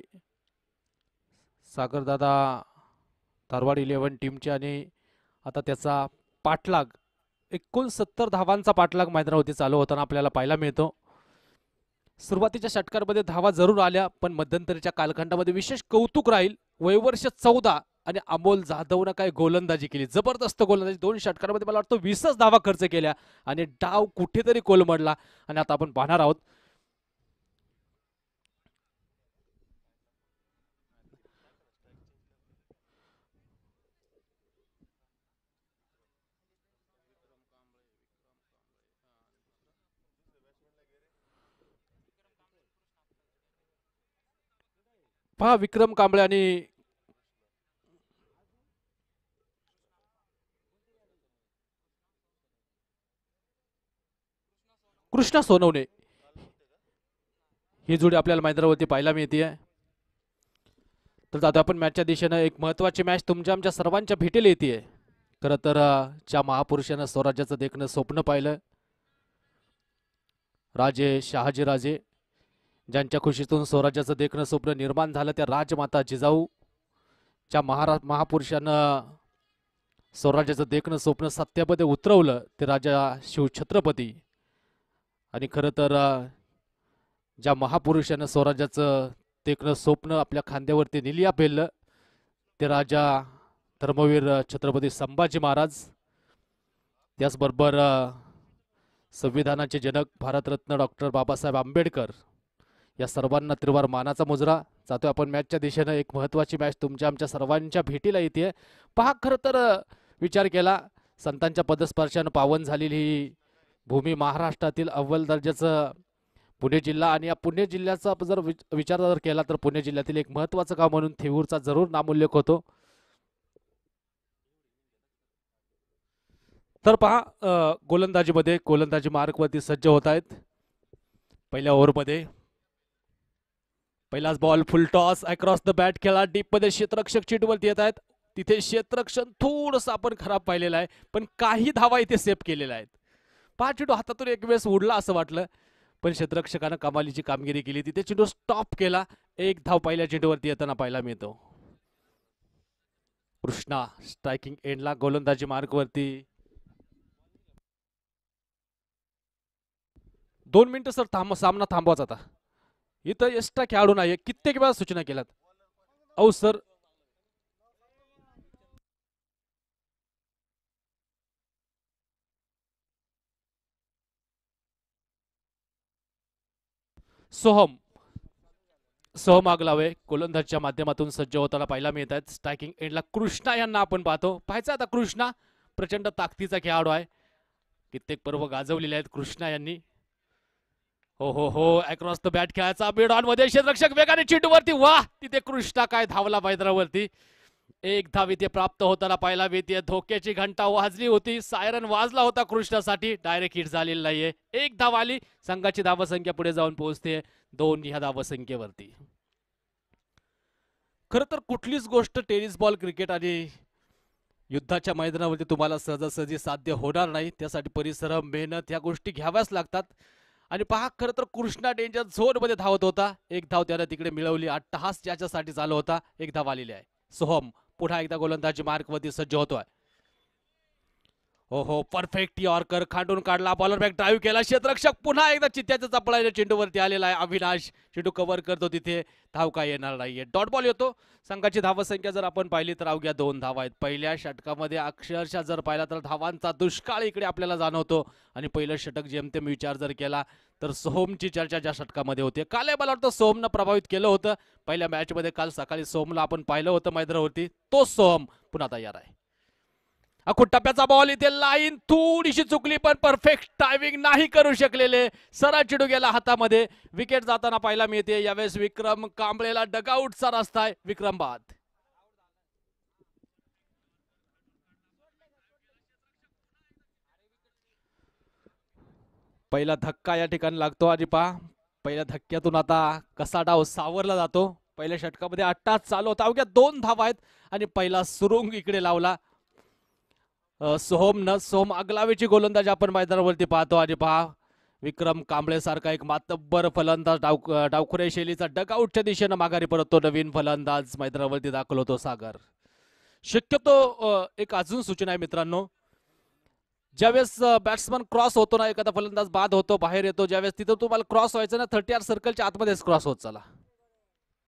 सागरदादा धारवाड 11 टीमची. आणि आता त्याचा पाठलाग 69 धावांचा पाठलाग मैदानावरती चालू होताना आपल्याला पाहायला मिळतो. सुरुवातीच्या षटकांमध्ये धावा जरूर आल्या, पण मध्यंतरीच्या कालखंडामध्ये विशेष कौतुक राहील वयवर्ष 14 आणि अमोल जाधवनं काय गोलंदाजी केली, जबरदस्त गोलंदाजी. 2 षटकांमध्ये मला वाटतं 20च धावा खर्च केल्या आणि डाव कुठेतरी कोलमडला. आणि आता आपण पाहणार आहोत पहा विक्रम कांबळे आणि कृष्णा सोनवणे ही जोडी आपल्याला मैदानावरती पाहायला मिळते. तर दादा आपण मॅचच्या दिशेनं एक महत्त्वाची मॅच तुमच्या आमच्या सर्वांच्या भेटीला येते. खरं तर ज्या महापुरुषानं स्वराज्याचं देखणं स्वप्न पाहिलं, राजे शहाजीराजे, ज्यांच्या खुशीतून स्वराज्याचं देखणं स्वप्न निर्माण झालं, त्या राजमाता जिजाऊ, ज्या महापुरुषानं स्वराज्याचं देखणं स्वप्न सत्यामध्ये उतरवलं, ते राजा शिवछत्रपती. आणि खरं तर ज्या महापुरुषानं स्वराज्याचं देखणं स्वप्न आपल्या खांद्यावरती निलिया पेललं, ते राजा धर्मवीर छत्रपती संभाजी महाराज. त्याचबरोबर संविधानाचे जनक भारतरत्न डॉक्टर बाबासाहेब आंबेडकर या सर्वांना त्रिवार मानाचा मुजरा जातोय आपण मॅचच्या दिशेनं. एक महत्त्वाची मॅच तुमच्या आमच्या सर्वांच्या भेटीला येते. पहा, खरं तर विचार केला संतांच्या पदस्पर्शानं पावन झालेली ही भूमी महाराष्ट्रातील अव्वल दर्जाचं पुणे जिल्हा, आणि या पुणे जिल्ह्याचा जर विचार जर केला तर पुणे जिल्ह्यातील एक महत्त्वाचं गाव म्हणून थेऊरचा जरूर नामोल्लेख होतो. तर पहा, गोलंदाजीमध्ये गोलंदाजी मार्कवरती सज्ज होत आहेत. पहिल्या ओव्हरमध्ये पहिलाच ball, full toss across the bat खेळा डीप मध्ये. क्षेत्ररक्षक चेंडूवरती येत आहेत. तिथे क्षेत्ररक्षण थोडंसं आपण खराब पाहिलेलं आहे, पण काही धावा इथे सेव्ह केलेल्या आहेत. पहा, चेंडू हातातून एक वेळेस उडला असं वाटलं, पण क्षेत्ररक्षकानं कमालीची कामगिरी केली. तिथे चेंडू स्टॉप केला. एक धाव पहिल्या चेंडूवरती येताना पाहायला मिळतो. कृष्णा स्ट्रायकिंग एंडला गोलंदाजी मार्कवरती. 2 मिनिटं सर सामना थांबवायचा आता. इथं एक्स्ट्रा खेळाडू नाही, कित्येक वेळा सूचना केल्यात. अहो सर, सोहम आगलावे गोलंदाजीच्या माध्यमातून सज्ज होताना पाहायला मिळत आहेत. स्ट्रायकिंग एंडला कृष्णा यांना आपण पाहतो. पाहायचं आता, कृष्णा प्रचंड ताकदीचा खेळाडू आहे. कित्येक पर्व गाजवलेले आहेत कृष्णा यांनी. हो हो हो, अक्रॉस द बॅट खेळायचा मिड ऑन मध्ये. क्षेत्ररक्षक वेगाने चेंडूवरती. वाह, तिथे कृष्णा काय धावला मैदानावरती. एक धाव इथे प्राप्त होताना पाहायला मिळते. धोक्याची घंटा वाजली होती, सायरन वाजला होता कृष्णासाठी. डायरेक्ट हिट झालेली नाहीये. एक धाव आली. संघाची धावसंख्या पुढे जाऊन पोहोचते 2 ह्या धावसंख्येवरती. खरं तर कुठलीच गोष्ट टेनिस बॉल क्रिकेट आणि युद्धाच्या मैदानावरती तुम्हाला सहजासहजी साध्य होणार नाही. त्यासाठी परिश्रम, मेहनत ह्या गोष्टी घ्याव्याच लागतात. आणि पहा, खरं तर कृष्णा डेंजर झोन मध्ये धावत होता. एक धाव त्याने तिकडे मिळवली. अट्टहास ज्याच्यासाठी चालू होता. एक धाव आलेली आहे. सोहम पुन्हा एकदा गोलंदाजी मार्कवरती सज्ज होतोय. हो हो, परफेक्ट यॉर्कर खांडून काढला. बॉलर बॅक ड्राईव्ह केला. क्षेत्ररक्षक पुन्हा एकदा चित्त्याच्या चपळाईने चेंडूवरती आलेला आहे. अविनाश चेंडू कव्हर करतो. तिथे धाव काय येणार नाहीये. डॉट बॉल येतो. संघाची धावसंख्या जर आपण पाहिली तर अवघ्या 2 धावा आहेत. पहिल्या षटकामध्ये अक्षरशः जर पाहिला तर धावांचा दुष्काळ इकडे आपल्याला जाणवतो. आणि पहिलं षटक जेमतेम विचार जर केला तर सोहमची चर्चा ज्या षटकामध्ये होते, काल मला वाटतं सोहमनं प्रभावित केलं होतं. पहिल्या मॅच मध्ये काल सकाळी सोहमला आपण पाहिलं होतं मैदानावरती. तो सोहम पुन्हा तयार आहे. अखूट टप्प्याचा बॉल, इथे लाईन थोडीशी चुकली, पण परफेक्ट टायमिंग नाही करू शकलेले. सरळ चेंडू गेला हातामध्ये. विकेट जाताना पाहायला मिळते. यावेळेस विक्रम कांबळेला डगआउटचा रस्ता आहे. विक्रम बाद. पहिला धक्का या ठिकाणी लागतो. आणि पहा, पहिल्या धक्क्यातून आता कसा डाव सावरला जातो. पहिल्या षटकामध्ये 8 चालू होता. अवघ्या 2 धावा आहेत. आणि पहिला सुरुंग इकडे लावला सोहम आगलावेची गोलंदाजी आपण मैदानावरती पाहतो. आणि पहा, विक्रम कांबळे सारखा एक मातब्बर फलंदाज डावखुऱ्या शैलीचा डगआउटच्या दिशेनं माघारी परततो. नवीन फलंदाज मैदानावरती दाखल होतो सागर. शक्यतो एक अजून सूचना आहे मित्रांनो, ज्यावेळेस बॅट्समन क्रॉस होतो ना, एखादा फलंदाज बाद होतो, बाहेर येतो, ज्यावेळेस तिथं तुम्हाला क्रॉस व्हायचं ना, 30 सर्कलच्या आतमध्येच क्रॉस होत चला.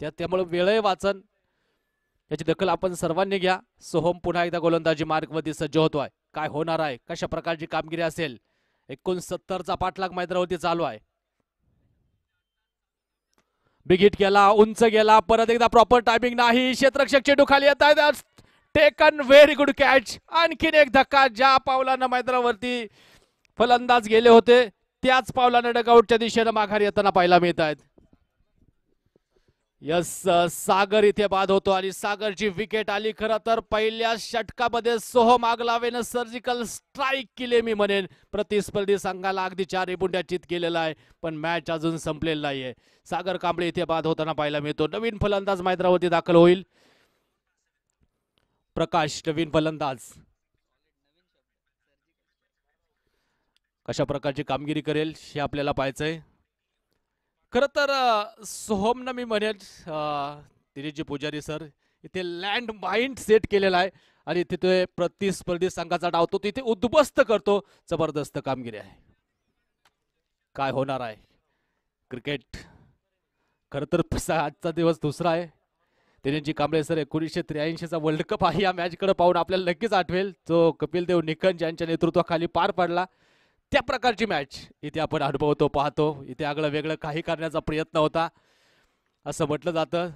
त्यामुळे वेळही वाचन. याची दखल आपण सर्वांनी घ्या. सोहम पुन्हा एकदा गोलंदाजी मार्कवरती सज्ज होतोय. काय होणार आहे, कशा प्रकारची कामगिरी असेल. 69चा पाठलाग मैदानावरती चालू आहे. बिग हिट केला, उंच गेला, परत एकदा प्रॉपर टायमिंग नाही. क्षेत्ररक्षक चेंडू खाली येत आहे. Taken, very good catch. आणखीन एक धक्का. ज्या पावलानं मैदानावरती फलंदाज गेले होते त्याच पावलानं डगआउटच्या दिशेनं माघारी येताना पाहायला मिळत आहेत. यस, सागर इथे बाद होतो आणि सागरची विकेट आली. खरं तर पहिल्या षटकामध्ये सोहम आगलावेनं सर्जिकल स्ट्राईक केले मी म्हणेन. प्रतिस्पर्धी संघाला अगदी 4 बुंड्या चित केलेला आहे, पण मॅच अजून संपलेला नाहीये. सागर कांबळे इथे बाद होताना पाहायला मिळतो. नवीन फलंदाज मैदानावरती दाखल होईल. प्रकाश नवीन फलंदाज कशा प्रकारची कामगिरी करेल हे आपल्याला पाहायचंय. खरं तर सोहमनं मी म्हणेन दिलीपजी पुजारी सर इथे लँड माइंड सेट केलेला आहे आणि तिथे प्रतिस्पर्धी संघाचा डाव तो तिथे उद्ध्वस्त करतो. जबरदस्त कामगिरी आहे. काय होणार आहे क्रिकेट. खरं तर आजचा दिवस दुसरा आहे. Dilip ji Kamble sir 1983चा world cup आहे. या मॅचकडे पाहून आपल्याला नक्कीच आठवेल, जो कपिल देव निखंज यांच्या नेतृत्वाखाली पार पडला. त्या प्रकारची मॅच इथे आपण अनुभवतो पाहतो. इथे आगळं वेगळं काही करण्याचा प्रयत्न होता. असं म्हटलं जातं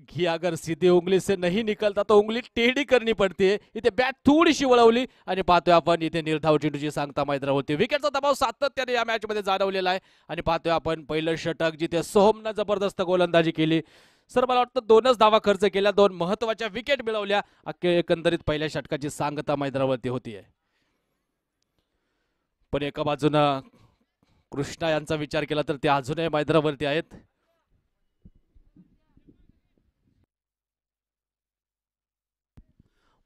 की अगर सीधी उंगली से नहीं निकलता तो उंगली टेढ़ी करनी पडते. इथे बॅट थोडीशी वळवली आणि पाहतोय आपण इथे निर्धाव चेंडूची सांगता मैदानावरती. विकेटचा दबाव सातत्याने या मॅच मध्ये जाणवलेला आहे आणि पाहतोय आपण पहिलं षटक जिथे सोहमनं जबरदस्त गोलंदाजी केली. सर मला वाटतं 2च धावा खर्च केल्या, 2 महत्वाच्या विकेट मिळवल्या. एकंदरीत पहिल्या षटकाची सांगता मैदानावरती होतीये. पण एका बाजूनं कृष्णा यांचा विचार केला तर ते अजूनही मैदानावरती आहेत.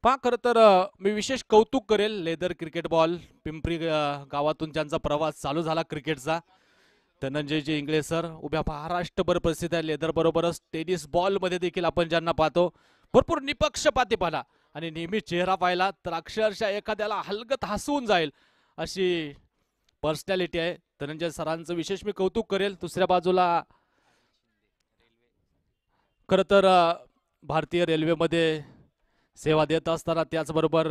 पहा खरं तर मी विशेष कौतुक करेल लेदर क्रिकेट बॉल पिंपरी गावातून ज्यांचा प्रवास चालू झाला क्रिकेटचा. धनंजयजी इंगळे सर उभ्या महाराष्ट्रभर प्रसिद्ध आहे. लेदर बरोबरच टेनिस बॉल मध्ये देखील आपण ज्यांना पाहतो भरपूर निपक्षपातीपणा आणि नेहमी चेहरा पाहिला तर अक्षरशः एखाद्याला हलगत हसवून जाईल अशी पर्सनॅलिटी आहे. धनंजय सरांचं विशेष मी कौतुक करेल. दुसऱ्या बाजूला खरं तर भारतीय रेल्वेमध्ये सेवा देत असताना त्याचबरोबर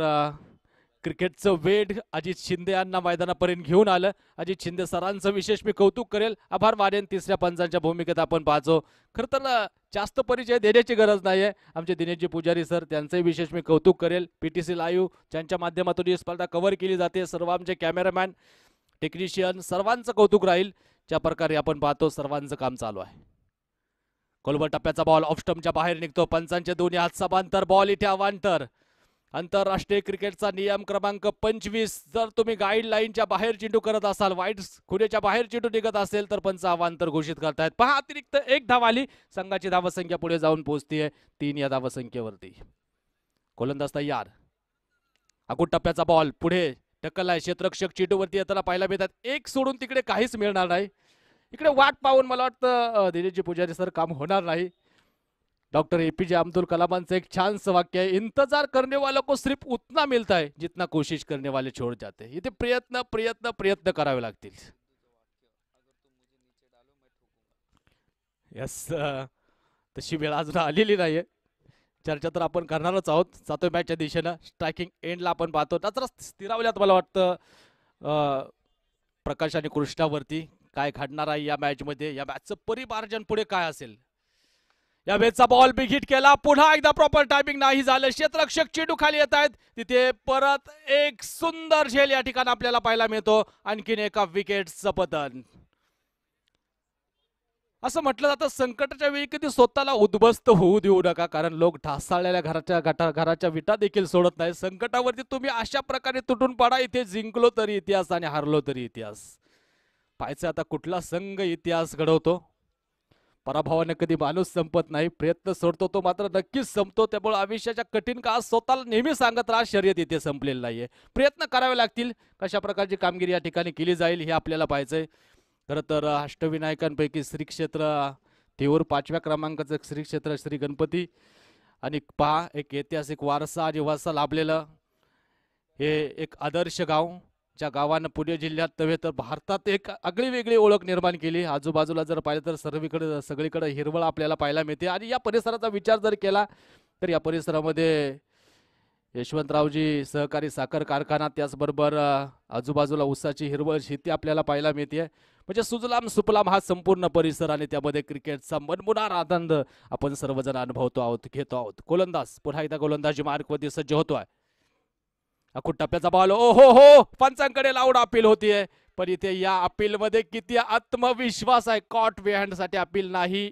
क्रिकेटचं वेड अजित शिंदे यांना मैदानापर्यंत घेऊन आलं. अजित शिंदे सरांचं विशेष मी कौतुक करेल. आभार मानेन. तिसऱ्या पंचांच्या भूमिकेत आपण पाहतो. खरं तर जास्त परिचय देण्याची गरज नाहीये. आमचे दिनेशजी पुजारी सर त्यांचंही विशेष मी कौतुक करेल. PTC लाईव्ह ज्यांच्या माध्यमातून ही स्पर्धा कव्हर केली जाते. सर्व आमचे कॅमेरामॅन टेक्निशियन सर्वांचं कौतुक राहील. ज्या प्रकारे आपण पाहतो सर्वांचं काम चालू आहे. खोलवर टप्प्याचा बॉल ऑफ स्टंपच्या बाहेर निघतो. पंचांचे दोन्ही हात समांतर. बॉल इथे अवांतर. आंतरराष्ट्रीय क्रिकेटचा नियम क्रमांक 25 जर तुम्ही गाईडलाईनच्या बाहेर चेंडू करत असाल, वाईट खुणेच्या बाहेर चेंडू निघत असेल तर पंच अवांतर घोषित करतायत. पहा अतिरिक्त 1 धाव आली. संघाची धावसंख्या पुढे जाऊन पोहोचतीये 3 या धावसंख्येवरती. गोलंदाज तयार. अगोदर टप्प्याचा बॉल पुढे टक्कल आहे. क्षेत्ररक्षक चेंडूवरती येताना पाहायला मिळतात. एक सोडून तिकडे काहीच मिळणार नाही. इकडे वाट पाहून मला वाटतं दिनेशजी पुजारी सर काम होणार नाही. डॉक्टर APJ अब्दुल कलामांचं एक छानसं वाक्य आहे, इंतजार करने वालों को सिर्फ उतना मिलता है जितना कोशिश करने वाले छोड़ जाते. इथे प्रयत्न प्रयत्न प्रयत्न करावे लागतील. यस तशी वेळ अजून आलेली नाहीये. चर्चा तर आपण करणारच आहोत. जातोय मॅचच्या दिशेनं. स्ट्रायकिंग एंडला आपण पाहतो जरा स्थिरावल्यात मला वाटतं प्रकाश आणि कृष्णावरती. काय घडणार आहे या मॅच मध्ये, या मॅचचं परिमार्जन पुढे काय असेल. या मॅचचा बॉल बिग हिट केला. पुन्हा एकदा प्रॉपर टायमिंग नाही झालं. क्षेत्ररक्षक चेंडू खाली येत आहेत. तिथे परत एक सुंदर झेल या ठिकाणी आपल्याला पाहायला मिळतो. आणखीन एका विकेटचं पतन. असं म्हटलं जातं संकटाच्या वेळी कधी स्वतःला उद्ध्वस्त होऊ देऊ नका, कारण लोक ढासाळलेल्या घराच्या विटा देखील सोडत नाही. संकटावरती तुम्ही अशा प्रकारे तुटून पडा. इथे जिंकलो तरी इतिहास आणि हारलो तरी इतिहास. पाहायचं आता कुठला संघ इतिहास घडवतो. पराभवाने कधी माणूस संपत नाही. प्रयत्न सोडतो तो मात्र नक्कीच संपतो. त्यामुळे आयुष्याच्या कठीण काळात स्वतःला नेहमी सांगत राहा शर्यत इथे संपलेली नाहीये. प्रयत्न करावे लागतील. कशा प्रकारची कामगिरी या ठिकाणी केली जाईल हे आपल्याला पाहायचंय. खरं तर अष्टविनायकांपैकी श्री क्षेत्र थेऊर 5व्या क्रमांकाचं श्री क्षेत्र श्री गणपती आणि पहा एक ऐतिहासिक वारसा आणि वारसा लाभलेलं हे एक आदर्श गाव, ज्या गावानं पुणे जिल्ह्यात नव्हे तर भारतात एक आगळी वेगळी ओळख निर्माण केली. आजूबाजूला जर पाहिलं तर सर्वीकडे सगळीकडे हिरवळ आपल्याला पाहायला मिळते. आणि या परिसराचा विचार जर केला तर या परिसरामध्ये यशवंतरावजी सहकारी साखर कारखाना, त्याचबरोबर आजूबाजूला ऊसाची हिरवळ शेती आपल्याला पाहायला मिळते. म्हणजे सुजलाम सुफलाम हा संपूर्ण परिसर आणि त्यामध्ये क्रिकेटचा मनमुनार आनंद आपण सर्वजण अनुभवतो आहोत, घेतो आहोत. गोलंदाज पुन्हा एकदा गोलंदाजी मार्कवरती सज्ज होतोय. अखूट टप्प्याचा बॉल ओ हो हो पंचांकडे लावून अपील होतीये. पण इथे या अपील मध्ये किती आत्मविश्वास आहे. कॉट वेहँड साठी अपील नाही.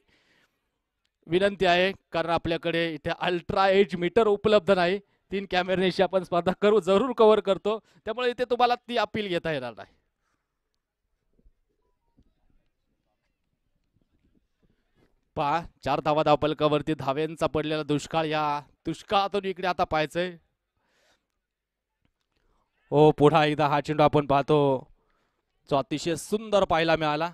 विनंती आहे कारण आपल्याकडे इथे अल्ट्रा एज मीटर उपलब्ध नाही. 3 कॅमेऱ्याशी आपण स्पर्धा जरूर कव्हर करतो. त्यामुळे इथे तुम्हाला ती अपील घेता येणार नाही. पहा 4 धावा धावपलकावरती धाव्यांचा पडलेला दुष्काळ. या दुष्काळातून इकडे आता पाहायचंय. हो पुन्हा एकदा हा चेंडू आपण पाहतो जो अतिशय सुंदर पाहायला मिळाला.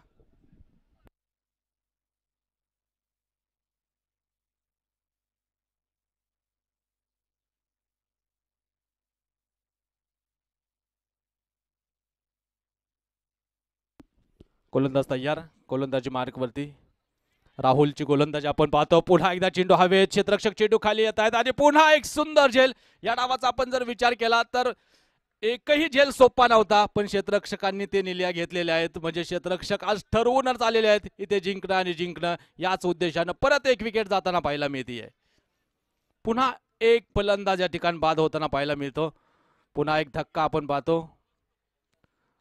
गोलंदाज तयार. गोलंदाजी मार्कवरती राहुलची गोलंदाजी आपण पाहतो. पुन्हा एकदा चेंडू हवेत. क्षेत्ररक्षक चेंडू खाली येत आहेत आणि पुन्हा एक सुंदर झेल. या डावाचा आपण जर विचार केला तर एकही झेल सोपा नव्हता, पण क्षेत्ररक्षकांनी ते निल्या घेतलेल्या आहेत. म्हणजे क्षेत्ररक्षक आज ठरवूनच आलेले आहेत इथे जिंकणं आणि जिंकणं याच उद्देशानं. परत एक विकेट जाताना पाहायला मिळते. पुन्हा एक फलंदाज या ठिकाणी बाद होताना पाहायला मिळतो. पुन्हा एक धक्का आपण पाहतो.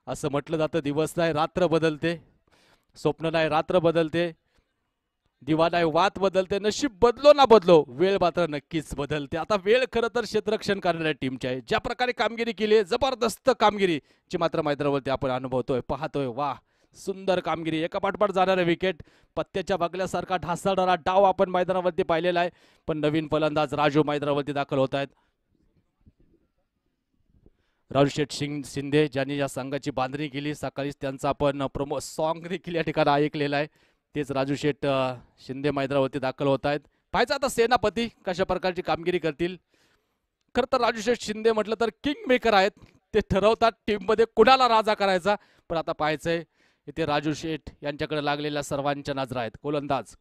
असं म्हटलं जातं, दिवस नाही रात्र बदलते, स्वप्न नाही रात्र बदलते, दिवा नाही वात बदलते, नशीब बदलो ना बदलो, वेळ मात्र नक्कीच बदलते. आता वेळ खरं तर क्षेत्ररक्षण करणाऱ्या टीमची आहे. ज्या प्रकारे कामगिरी केली, जबरदस्त कामगिरीची मात्र मैदानावरती आपण अनुभवतोय, पाहतोय. वा, सुंदर कामगिरी, एका पाठपाठ जाणारे विकेट, पत्त्याच्या बगल्यासारखा ढासळणारा डाव आपण मैदानावरती पाहिलेला आहे. पण नवीन फलंदाज राजू मैदानावरती दाखल होत आहेत. राहुल शेठ शिंदे ज्यांनी या संघाची बांधणी केली, सकाळीच त्यांचा आपण प्रोमो सॉन्ग देखील या ठिकाणी ऐकलेला आहे. तेच राजू शेठ शिंदे मैदानावरती दाखल होत आहेत. पाहायचं आता सेनापती कशा प्रकारची कामगिरी करतील. खरं तर राजू शेठ शिंदे म्हटलं तर किंग मेकर आहेत. ते ठरवतात टीममध्ये कुणाला राजा करायचा. पण आता पाहायचंय इथे राजू शेठ यांच्याकडे लागलेल्या सर्वांच्या नजरा आहेत.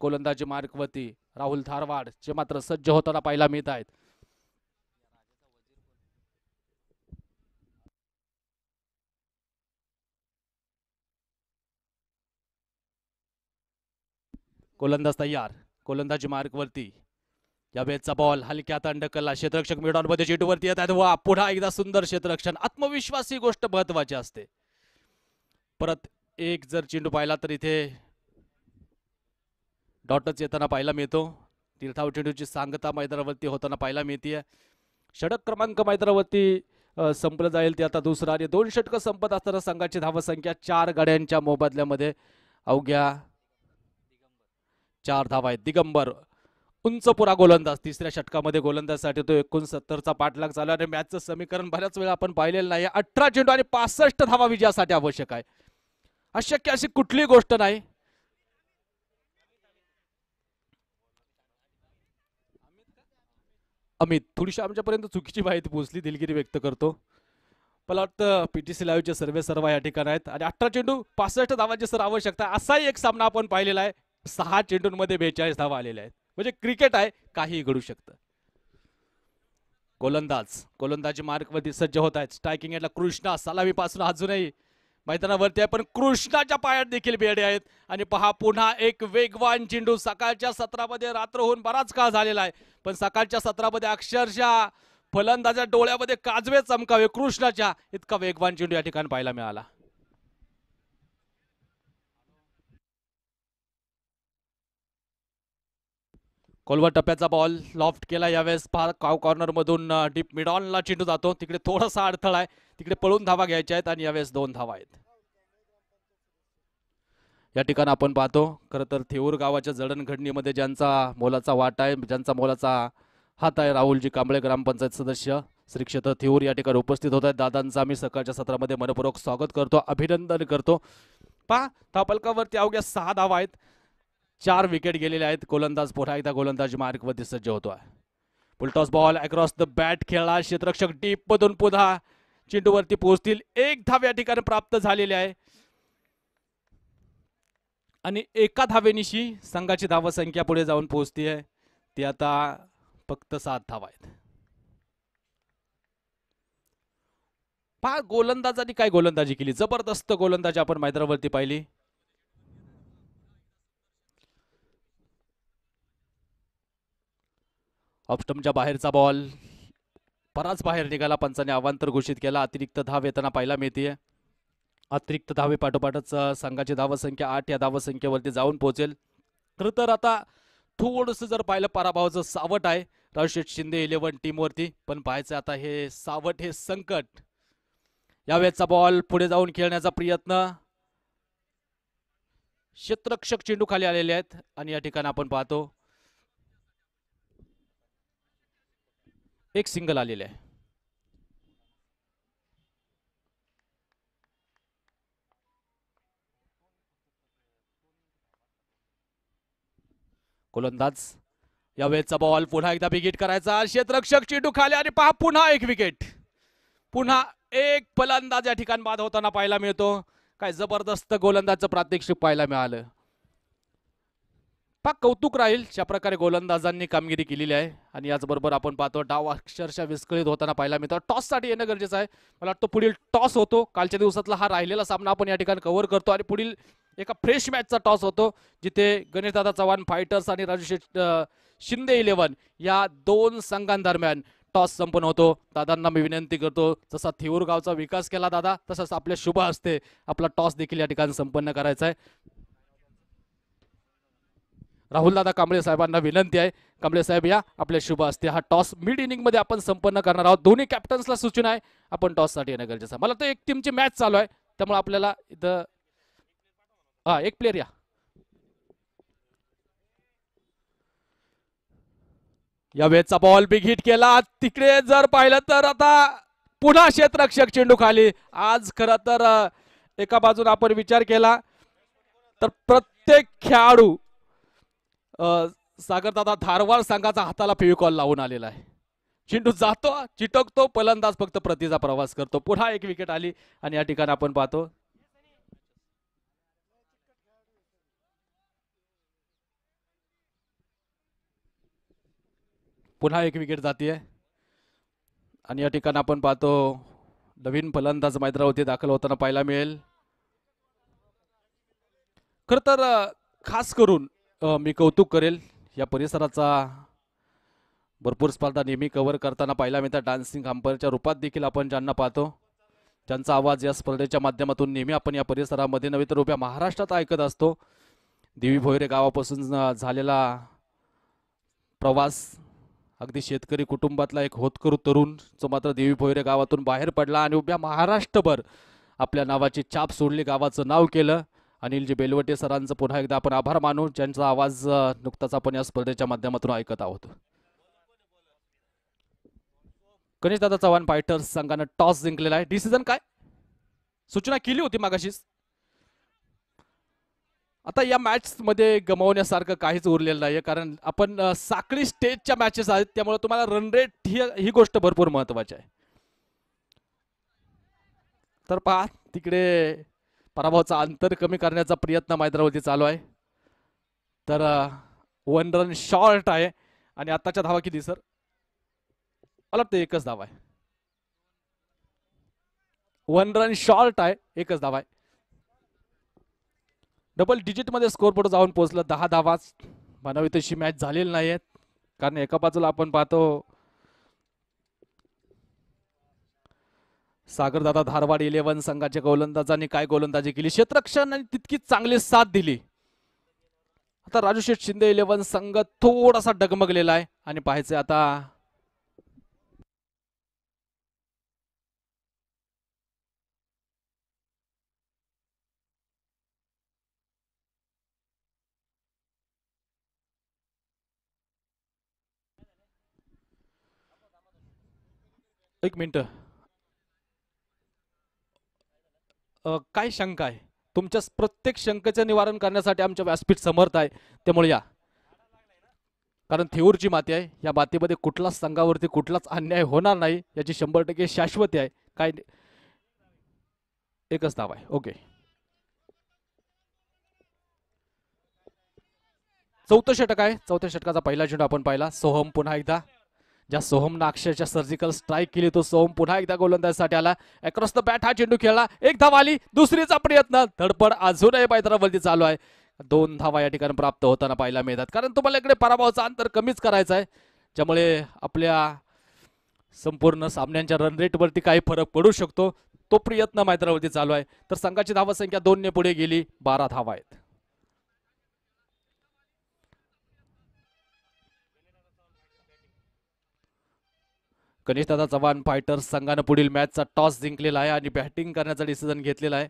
गोलंदाजी मार्कवरती राहुल धारवाड जे मात्र सज्ज होताना पाहायला मिळत आहेत. गोलंदाज तयार, गोलंदाजी मार्कवरती. या वेळचा बॉल हलक्यात अंडकला, क्षेत्ररक्षक मिडॉन मध्ये चेंडूवरती येत आहेत. वा, पुन्हा एकदा सुंदर क्षेत्ररक्षण. आत्मविश्वास ही गोष्ट महत्वाची असते. परत एक जर चेंडू पाहिला तर इथे डॉटच येताना पाहायला मिळतो. तीर्थाव चेंडूची सांगता मैदानावरती होताना पाहायला मिळते. षटक क्रमांक मैदानावरती संपलं जाईल ते आता दुसरा, आणि 2 षटकं संपत असताना संघाची धावसंख्या 4 गाड्यांच्या मोबदल्यामध्ये अवघ्या 4 धावा आहेत. दिगंबर उंचपुरा गोलंदाज तिसऱ्या षटकामध्ये गोलंदाजसाठी तो 69चा पाठलाग चालू आहे. आणि मॅचचं समीकरण बऱ्याच वेळा आपण पाहिलेलं नाही. 18 चेंडू आणि 65 धावा विजयासाठी आवश्यक आहे. अशक्य अशी कुठली गोष्ट नाही. अमित, थोडीशी आमच्यापर्यंत चुकीची माहिती पोहोचली, दिलगिरी व्यक्त करतो. मला वाटतं पीटीसी लाईव्हचे सर्व या ठिकाणी आहेत. आणि 18 चेंडू 65 धावांची सर आवश्यकता. असाही एक सामना आपण पाहिलेला आहे. 6 चेंडूंमध्ये 42 धावा आलेल्या आहेत. म्हणजे क्रिकेट आहे, काहीही घडू शकतं. गोलंदाजी मार्कवरती सज्ज होत आहेत. स्ट्रायकिंग एंडला कृष्णा सलामीपासून अजूनही मैदानावरती आहे, पण कृष्णाच्या पायात देखील बेडे आहेत. आणि पहा, पुन्हा एक वेगवान चेंडू. सकाळच्या सत्रामध्ये रात्र होऊन बराच काळ झालेला आहे, पण सकाळच्या सत्रामध्ये अक्षरशः फलंदाजा डोळ्यामध्ये काजवे चमकावे कृष्णाच्या इतका वेगवान चेंडू या ठिकाणी पाहायला मिळाला. कोलवा टप्प्याचा बॉल लॉफ्ट केला. यावेळेस कॉर्नर मधून डीप मिड ऑनला चेंडू जातो. तिकडे थोडासा अडथळा आहे, तिकडे पळून धावा घ्यायच्या आहेत. आणि यावेळेस 2 धावा आहेत. या ठिकाणी आपण पाहतो खरं तर थेऊर गावाच्या जडणघडणीमध्ये ज्यांचा मोलाचा वाटा आहे, ज्यांचा मोलाचा हात आहे, राहुलजी कांबळे ग्रामपंचायत सदस्य श्री क्षेत्र थेऊर या ठिकाणी उपस्थित होत आहेत. दादांचं आम्ही सकाळच्या सत्रामध्ये मनपूर्वक स्वागत करतो, अभिनंदन करतो. पहा, धावफलकावरती अवघ्या 6 धावा आहेत, 4 विकेट गेलेले आहेत. गोलंदाज पुन्हा एकदा गोलंदाजी मार्कवरती सज्ज होतोय. Full toss ball across the bat खेळला. क्षेत्ररक्षक डीप मधून पुन्हा चेंडूवरती पोहोचतील. 1 धाव या ठिकाणी प्राप्त झालेली आहे. आणि एका धावेनिशी संघाची धावसंख्या पुढे जाऊन पोहोचते. ती आता फक्त 7 धावा आहेत. पहा, गोलंदाजांनी काय गोलंदाजी केली, जबरदस्त गोलंदाजी आपण मैदानावरती पाहिली. ऑफस्टंपच्या बाहेरचा बॉल पराच बाहेर निघाला. पंचाने अवांतर घोषित केला. अतिरिक्त धाव येताना पाहायला मिळते. अतिरिक्त धावे पाठोपाठच संघाची धावसंख्या 8 या धावसंख्येवरती जाऊन पोहोचेल. खरं तर आता थोडंसं जर पाहिलं पराभवाचं सावट आहे राहुल शिंदे 11 टीमवरती, पण पाहायचं आता हे सावट हे संकट. यावेळेचा बॉल पुढे जाऊन खेळण्याचा प्रयत्न. क्षेत्ररक्षक चेंडू खाली आलेले आहेत. आणि या ठिकाणी आपण पाहतो एक सिंगल आलेले आहे. गोलंदाज यावेळेचा बॉल पुन्हा एकदा बिगिट करायचा. क्षेत्ररक्षक चेंडू खाली आणि पहा पुन्हा एक विकेट. पुन्हा एक फलंदाज या ठिकाणी बाद होताना पाहायला मिळतो. काय जबरदस्त गोलंदाजचं प्रात्यक्षिक पाहायला मिळालं. पाक कौतुक राहील ज्या प्रकारे गोलंदाजांनी कामगिरी केलेली आहे. आणि याचबरोबर आपण पाहतो डाव अक्षरशः विस्कळीत होताना पाहायला मिळतो. टॉससाठी येणं गरजेचं आहे. मला वाटतं पुढील टॉस होतो. कालच्या दिवसातला हा राहिलेला सामना आपण या ठिकाणी कव्हर करतो आणि पुढील एका फ्रेश मॅचचा टॉस होतो जिथे गणेशदादा चव्हाण फायटर्स आणि राजू शिंदे 11 या दोन संघांदरम्यान टॉस संपन्न होतो. दादांना मी विनंती करतो, जसा थेऊर गावचा विकास केला दादा तसंच आपल्या शुभ हस्ते आपला टॉस देखील या ठिकाणी संपन्न करायचा आहे. राहुल दादा कांबळे साहेबांना विनंती आहे, कांबळे साहेब या आपल्या शुभ हस्ते हा टॉस मिड इनिंग मध्ये आपण संपन्न करणार आहोत. दोन्ही कॅप्टन्सला सूचना आहे आपण टॉस साठी येणं गरजेचं आहे. मला तर एक टीमची मॅच चालू आहे त्यामुळे आपल्याला इथं एक प्लेअर या. या वेळचा बॉल बिग हिट केला. तिकडे जर पाहिलं तर आता पुन्हा क्षेत्ररक्षक चेंडू खाली. आज खरं तर एका बाजून आपण विचार केला तर प्रत्येक खेळाडू सागरदादा धारवाड संघाचा हाताला फेविकॉल लावून आलेला आहे. चेंडू जातो, चिटकतो, फलंदाज फक्त प्रतीचा प्रवास करतो. पुन्हा एक विकेट आली आणि या ठिकाणी आपण पाहतो पुन्हा एक विकेट जाते आणि या ठिकाणी आपण पाहतो नवीन फलंदाज मैदानावरती दाखल होताना पाहायला मिळेल. खर तर खास करून मी कौतुक करेल या परिसराचा. भरपूर स्पर्धा नेहमी कव्हर करताना पाहायला मिळतात. डान्सिंग अंपायरच्या रूपात देखील आपण ज्यांना पाहतो ज्यांचा आवाज या स्पर्धेच्या माध्यमातून नेहमी आपण या परिसरामध्ये नव्हे तर उभ्या महाराष्ट्रात ऐकत असतो. देवी भोयरे गावापासून झालेला प्रवास, अगदी शेतकरी कुटुंबातला एक होतकरू तरुण जो मात्र देवी भोयरे गावातून बाहेर पडला आणि उभ्या महाराष्ट्रभर आपल्या नावाची छाप सोडली, गावाचं नाव केलं. अनिलजी बेलवटे सरांचं पुन्हा एकदा आपण आभार मानू ज्यांचा आवाज नुकताच आपण या स्पर्धेच्या माध्यमातून ऐकत आहोत. गणेशदादा चव्हाण फायटर्स संघानं टॉस जिंकलेला आहे. डिसिजन काय सूचना केली होती मागाशीच. आता या मॅच मध्ये गमावण्यासारखं काहीच उरलेलं नाहीये कारण आपण साखळी स्टेजच्या मॅचेस आहेत त्यामुळे तुम्हाला रन रेट ही गोष्ट भरपूर महत्वाची आहे. तर पहा तिकडे पराभवाचा अंतर कमी करण्याचा प्रयत्न मैदानावरती चालू आहे. तर 1 रन शॉर्ट आहे आणि आताच्या धावा किती सर? मला वाटतं एकच धावा आहे. 1 रन शॉर्ट आहे, एकच धावा आहे. डबल डिजिट मध्ये स्कोर बोर्ड जाऊन पोहोचलं. 10 धावा म्हणावी तशी मॅच झालेली नाहीये कारण एका बाजूला आपण पाहतो सागरदादा धारवाड 11 संघाच्या गोलंदाजांनी काय गोलंदाजी केली, क्षेत्ररक्षणाने तितकीच चांगली साथ दिली. आता राजू शेठ शिंदे 11 संघ थोडासा डगमगलेला आहे आणि पाहायचं आता एक मिनिट. काय शंका आहे तुमच्या? प्रत्येक शंकेचे निवारण करण्यासाठी आमच्या व्यासपीठ समर्थ आहे त्यामुळे या. कारण थेऊरची माती आहे, या मातीमध्ये कुठलाच संघावरती कुठलाच अन्याय होणार नाही याची 100% शाश्वती आहे. काय एकच धाव आहे. ओके, चौथं षटक आहे. चौथ्या षटकाचा पहिला चेंडू आपण पाहिला. सोहम पुन्हा एकदा, ज्या सोहमनं अक्षरच्या सर्जिकल स्ट्राईक केली तो सोहम पुन्हा एकदा गोलंदाजीसाठी आला. अक्रॉस द बॅट हा चेंडू खेळला. एक धाव आली, दुसरीचा प्रयत्न, धडपड अजूनही मैदानावरती चालू आहे. 2 धावा या ठिकाणी प्राप्त होताना पाहायला मिळतात कारण तुम्हाला इकडे पराभवाचा अंतर कमीच करायचा आहे ज्यामुळे आपल्या संपूर्ण सामन्यांच्या रन रेट वरती काही फरक पडू शकतो. तो प्रयत्न मैदानावरती चालू आहे. तर संघाची धावा संख्या 2 ने पुढे गेली. 12 धावा आहेत. गणेशदादा चव्हाण फायटर्स संघानं पुढील मॅचचा टॉस जिंकलेला आहे आणि बॅटिंग करण्याचा डिसिजन घेतलेला आहे.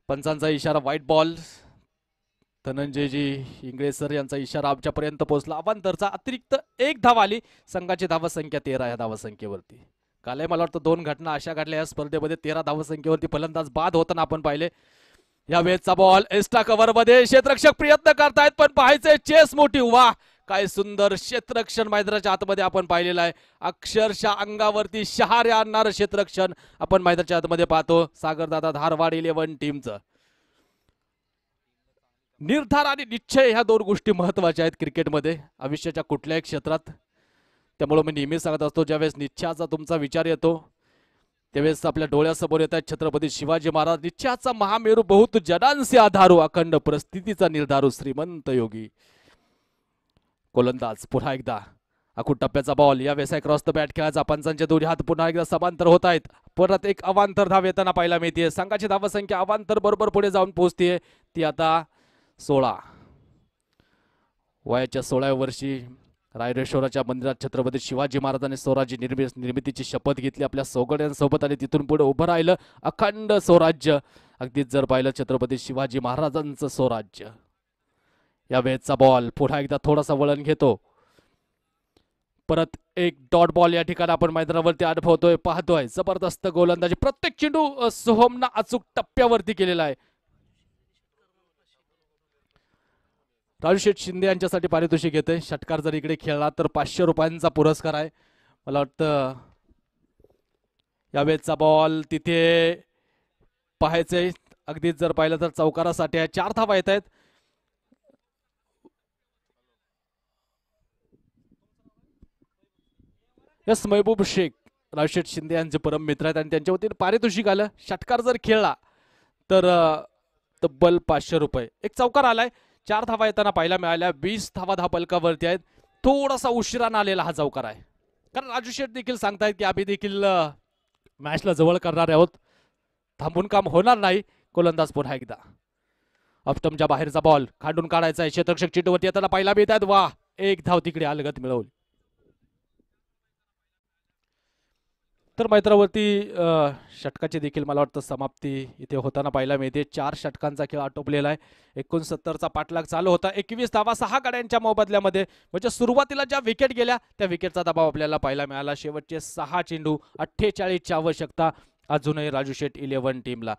पंचांचा इशारा व्हाईट बॉल. धनंजयजी इंगळे सर यांचा इशारा आमच्यापर्यंत पोहोचला. अवांतरचा अतिरिक्त 1 धाव आली. संघाची धावसंख्या 13 या धावसंख्येवरती. कालही मला वाटतं 2 घटना अशा घडल्या या स्पर्धेमध्ये. 13 धावसंख्येवरती फलंदाज बाद होताना आपण पाहिले. या वेळचा बॉल एक्स्ट्रा कव्हर मध्ये क्षेत्ररक्षक प्रयत्न करतायत पण पाहायचंय चेस मोठी. वाह, काय सुंदर क्षेत्ररक्षण मैदानाच्या आतमध्ये आपण पाहिलेलं आहे. अक्षरशः अंगावरती शहारे आणणारं क्षेत्ररक्षण आपण मैदानाच्या आतमध्ये पाहतो सागरदादा धारवाड 11 टीमचं. निर्धार आणि निश्चय ह्या दोन गोष्टी महत्वाच्या आहेत क्रिकेटमध्ये, आयुष्याच्या कुठल्याही क्षेत्रात. त्यामुळे मी नेहमी सांगत असतो, ज्यावेळेस निश्चयाचा तुमचा विचार येतो त्यावेळेस आपल्या डोळ्यासमोर येत आहेत छत्रपती शिवाजी महाराज. निश्चयाचा महामेरू बहुत जनांचे आधारू, अखंड परिस्थितीचा निर्धारू श्रीमंत योगी. गोलंदाज पुन्हा एकदा आखूड टप्प्याचा बॉल, या वेळेस क्रॉस द बॅट खेळायचा. पंचांचे दोन्ही हात पुन्हा एकदा समांतर होत आहेत. परत एक अवांतर धाव येताना पाहायला मिळते. संघाची धावसंख्या अवांतर बरोबर पुढे जाऊन पोहोचते, ती आता 16. वयाच्या 16व्या वर्षी रायरेश्वराच्या मंदिरात छत्रपती शिवाजी महाराजांनी स्वराज्य निर्मितीची शपथ घेतली आपल्या सौगड्यांसोबत आणि तिथून पुढे उभं राहिलं अखंड स्वराज्य. अगदीच जर पाहिलं छत्रपती शिवाजी महाराजांचं स्वराज्य. या वेळेचा बॉल पुन्हा एकदा थोडासा वळण घेतो. परत एक डॉट बॉल या ठिकाणी आपण मैदानावरती अनुभवतोय, पाहतोय. जबरदस्त गोलंदाजी, प्रत्येक चेंडू सोहमना अचूक टप्प्यावरती केलेला आहे. राजूशेठ शिंदे यांच्यासाठी पारितोषिक येते. षटकार जर इकडे खेळला तर 500 रुपयांचा पुरस्कार आहे. मला वाटतं यावेळेचा बॉल तिथे पाहायचंय. अगदीच जर पाहिलं तर चौकारासाठी आहे. 4 धावा येत आहेत. यस, महबूब शेख राजशेठ शिंदे यांचे परम मित्र आहेत आणि त्यांच्या वतीने पारितोषिक आलं. षटकार जर खेळला तर तब्बल 500 रुपये. एक चौकार आलाय. 4 धावा येताना पाहायला मिळाल्या. 20 धावा धावपलकावरती आहेत. थोडासा उशिरानं आलेला हा चौकार आहे, कारण राजू शेठ देखील सांगतायत की आम्ही देखील मॅचला जवळ करणार आहोत, थांबून काम होणार नाही. गोलंदाज पुन्हा एकदा ऑफस्टंपच्या बाहेरचा बॉल खांडून काढायचा आहे. क्षेत्ररक्षक चेंडूवरती येताना पाहायला मिळतात. वा, एक धाव तिकडे अलगत मिळवली. तर मैत्रावरती षटकाची देखील मला वाटतं समाप्ती इथे होताना पाहायला मिळते. 4 षटकांचा खेळ आटोपलेला आहे. 69चा पाठलाग चालू होता. 21 धावा 6 गड्यांच्या मोबदल्यामध्ये. म्हणजे सुरुवातीला ज्या विकेट गेल्या त्या विकेटचा दबाव आपल्याला पाहायला मिळाला. शेवटचे 6 चेंडू, 48ची आवश्यकता अजूनही राजू शेठ 11 टीमला.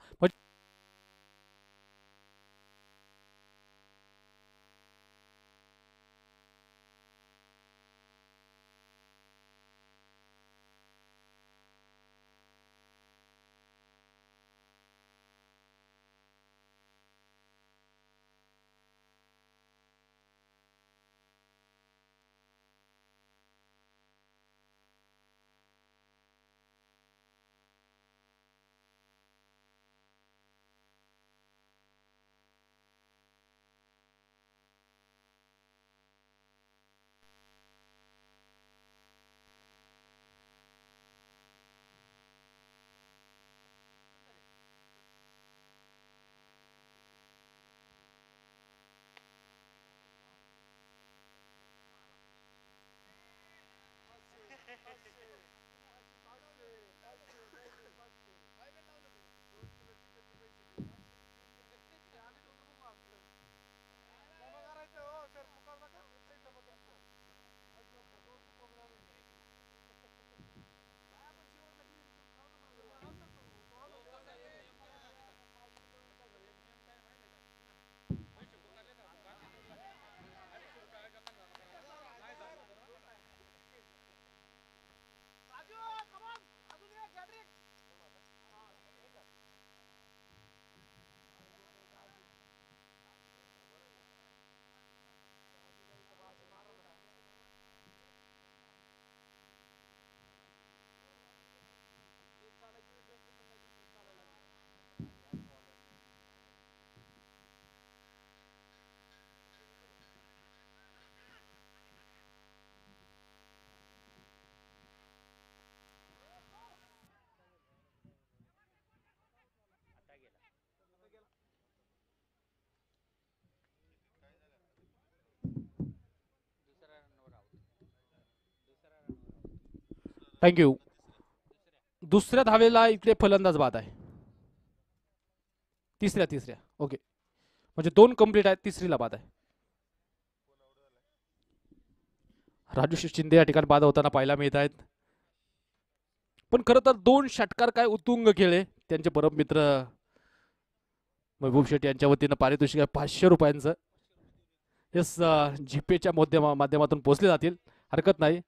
थँक्यू. दुसऱ्या धावेला इकडे फलंदाज बाद आहे. तिसऱ्या ओके, म्हणजे 2 कंप्लीट आहेत, तिसरीला बाद आहे. राजू शिंदे या ठिकाणी बाद होताना पाहायला मिळत आहेत. पण खरं तर 2 षटकार काय उत्तुंग खेळले. त्यांचे परम मित्र महबूब शेठ यांच्या वतीनं पारितोषिक आहे 500 रुपयांचं. हेच जीपेच्या माध्यमातून पोहोचले जातील, हरकत नाही.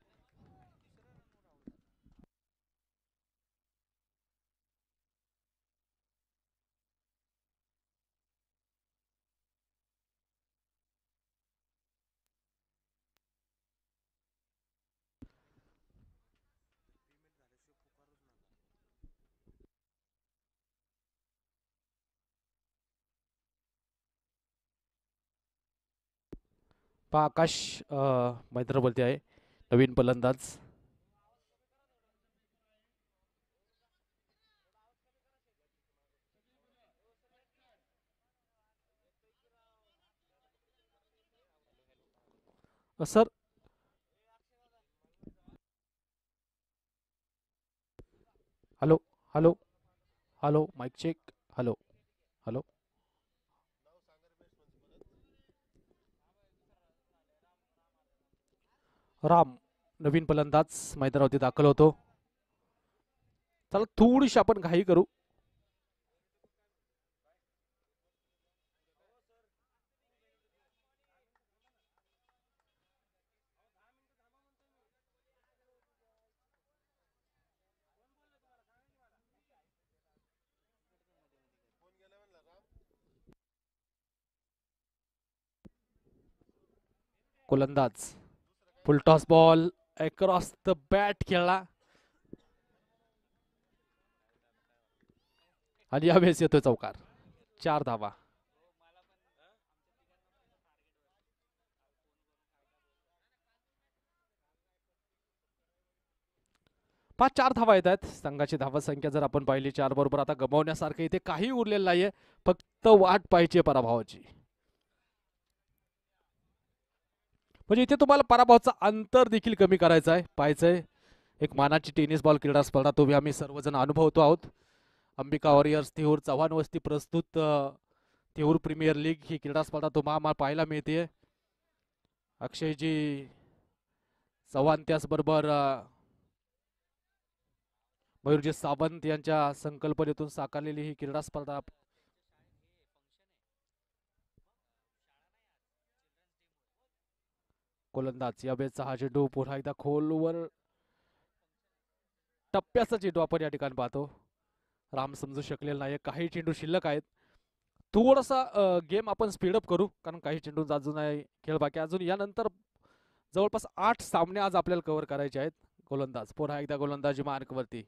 आकाश मैदानावरती आहे, नवीन फलंदाज. Sir, hello hello hello, mike check. Hello hello. Ram नवीन फलंदाज मैदानावरती दाखल होतो. चला थोडीशी आपण घाई करू. गोलंदाज फुल toss ball across the bat खेळला आणि यावेळेस येतोय चौकार. 4 धावा. 4 धावा येत आहेत. संघाची धावा संख्या जर आपण पाहिली 4 बरोबर, आता गमावण्यासारखं इथे काही उरलेलं नाहीये, फक्त वाट पाहिजे पराभवाची. म्हणजे इथे तुम्हाला पराभवाचं अंतर देखील कमी करायचं आहे, पाहायचंय. एक मानाची टेनिस बॉल क्रीडा स्पर्धा तुम्ही आम्ही सर्वजण अनुभवतो आहोत. अंबिका वॉरियर्स तिहूर चव्हाण वस्ती प्रस्तुत तिहूर प्रीमियर लीग ही क्रीडा स्पर्धा तुम्हाला पाहायला मिळते. अक्षयजी चव्हाण त्याचबरोबर मयूरजी सावंत यांच्या संकल्पनेतून साकारलेली ही क्रीडा स्पर्धा. गोलंदाज यावेळेचा हा चेंडू पुन्हा एकदा खोलवर टप्प्याचा चेंडू आपण या ठिकाणी पाहतो. राम समजू शकलेला नाही, काही चेंडू शिल्लक आहेत. थोडासा गेम आपण स्पीडअप करू, कारण काही चेंडू अजून आहे खेळ बाकी. अजून यानंतर जवळपास 8 सामने आज आपल्याला कव्हर करायचे आहेत. गोलंदाज पुन्हा एकदा गोलंदाजी मार्कवरती.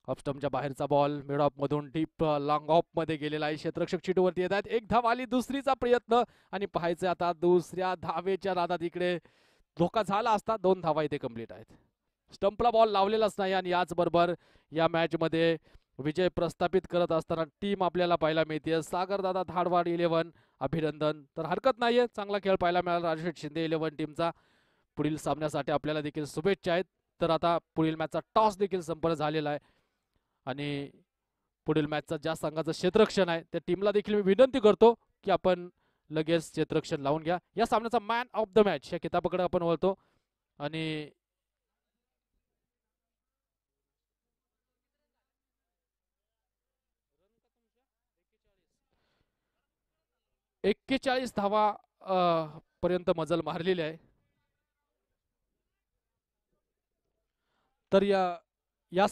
ऑफस्टम्पच्या बाहेरचा बॉल मिड ऑफ मधून डीप लॉंग ऑफ मध्ये गेलेला आहे. क्षेत्ररक्षक चेंडूवरती येत आहेत. एक धाव आली, दुसरीचा प्रयत्न आणि पाहायचं आता दुसऱ्या धावेच्या नादात इकडे धोका झाला असता. 2 धावा इथे कंप्लीट आहेत. स्टंपला बॉल लावलेलाच नाही आणि याचबरोबर या मॅच मध्ये विजय प्रस्थापित करत असताना टीम आपल्याला पाहायला मिळते. सागरदादा धाडवाड 11, अभिनंदन. तर हरकत नाहीये, चांगला खेळ पाहायला मिळाला राजशेठ शिंदे 11 टीमचा. पुढील सामन्यासाठी आपल्याला देखील शुभेच्छा आहेत. तर आता पुढील मॅचचा टॉस देखील संपन्न झालेला आहे आणि पुढील मॅचचा ज्या संघाचं क्षेत्ररक्षण आहे त्या टीमला देखील मी विनंती करतो की आपण लगेच क्षेत्ररक्षण लावून घ्या. या सामन्याचा मॅन ऑफ द मॅच या किताबाकडे आपण वळतो आणि अ 41 धावा पर्यंत मजल मारलेली आहे. तर या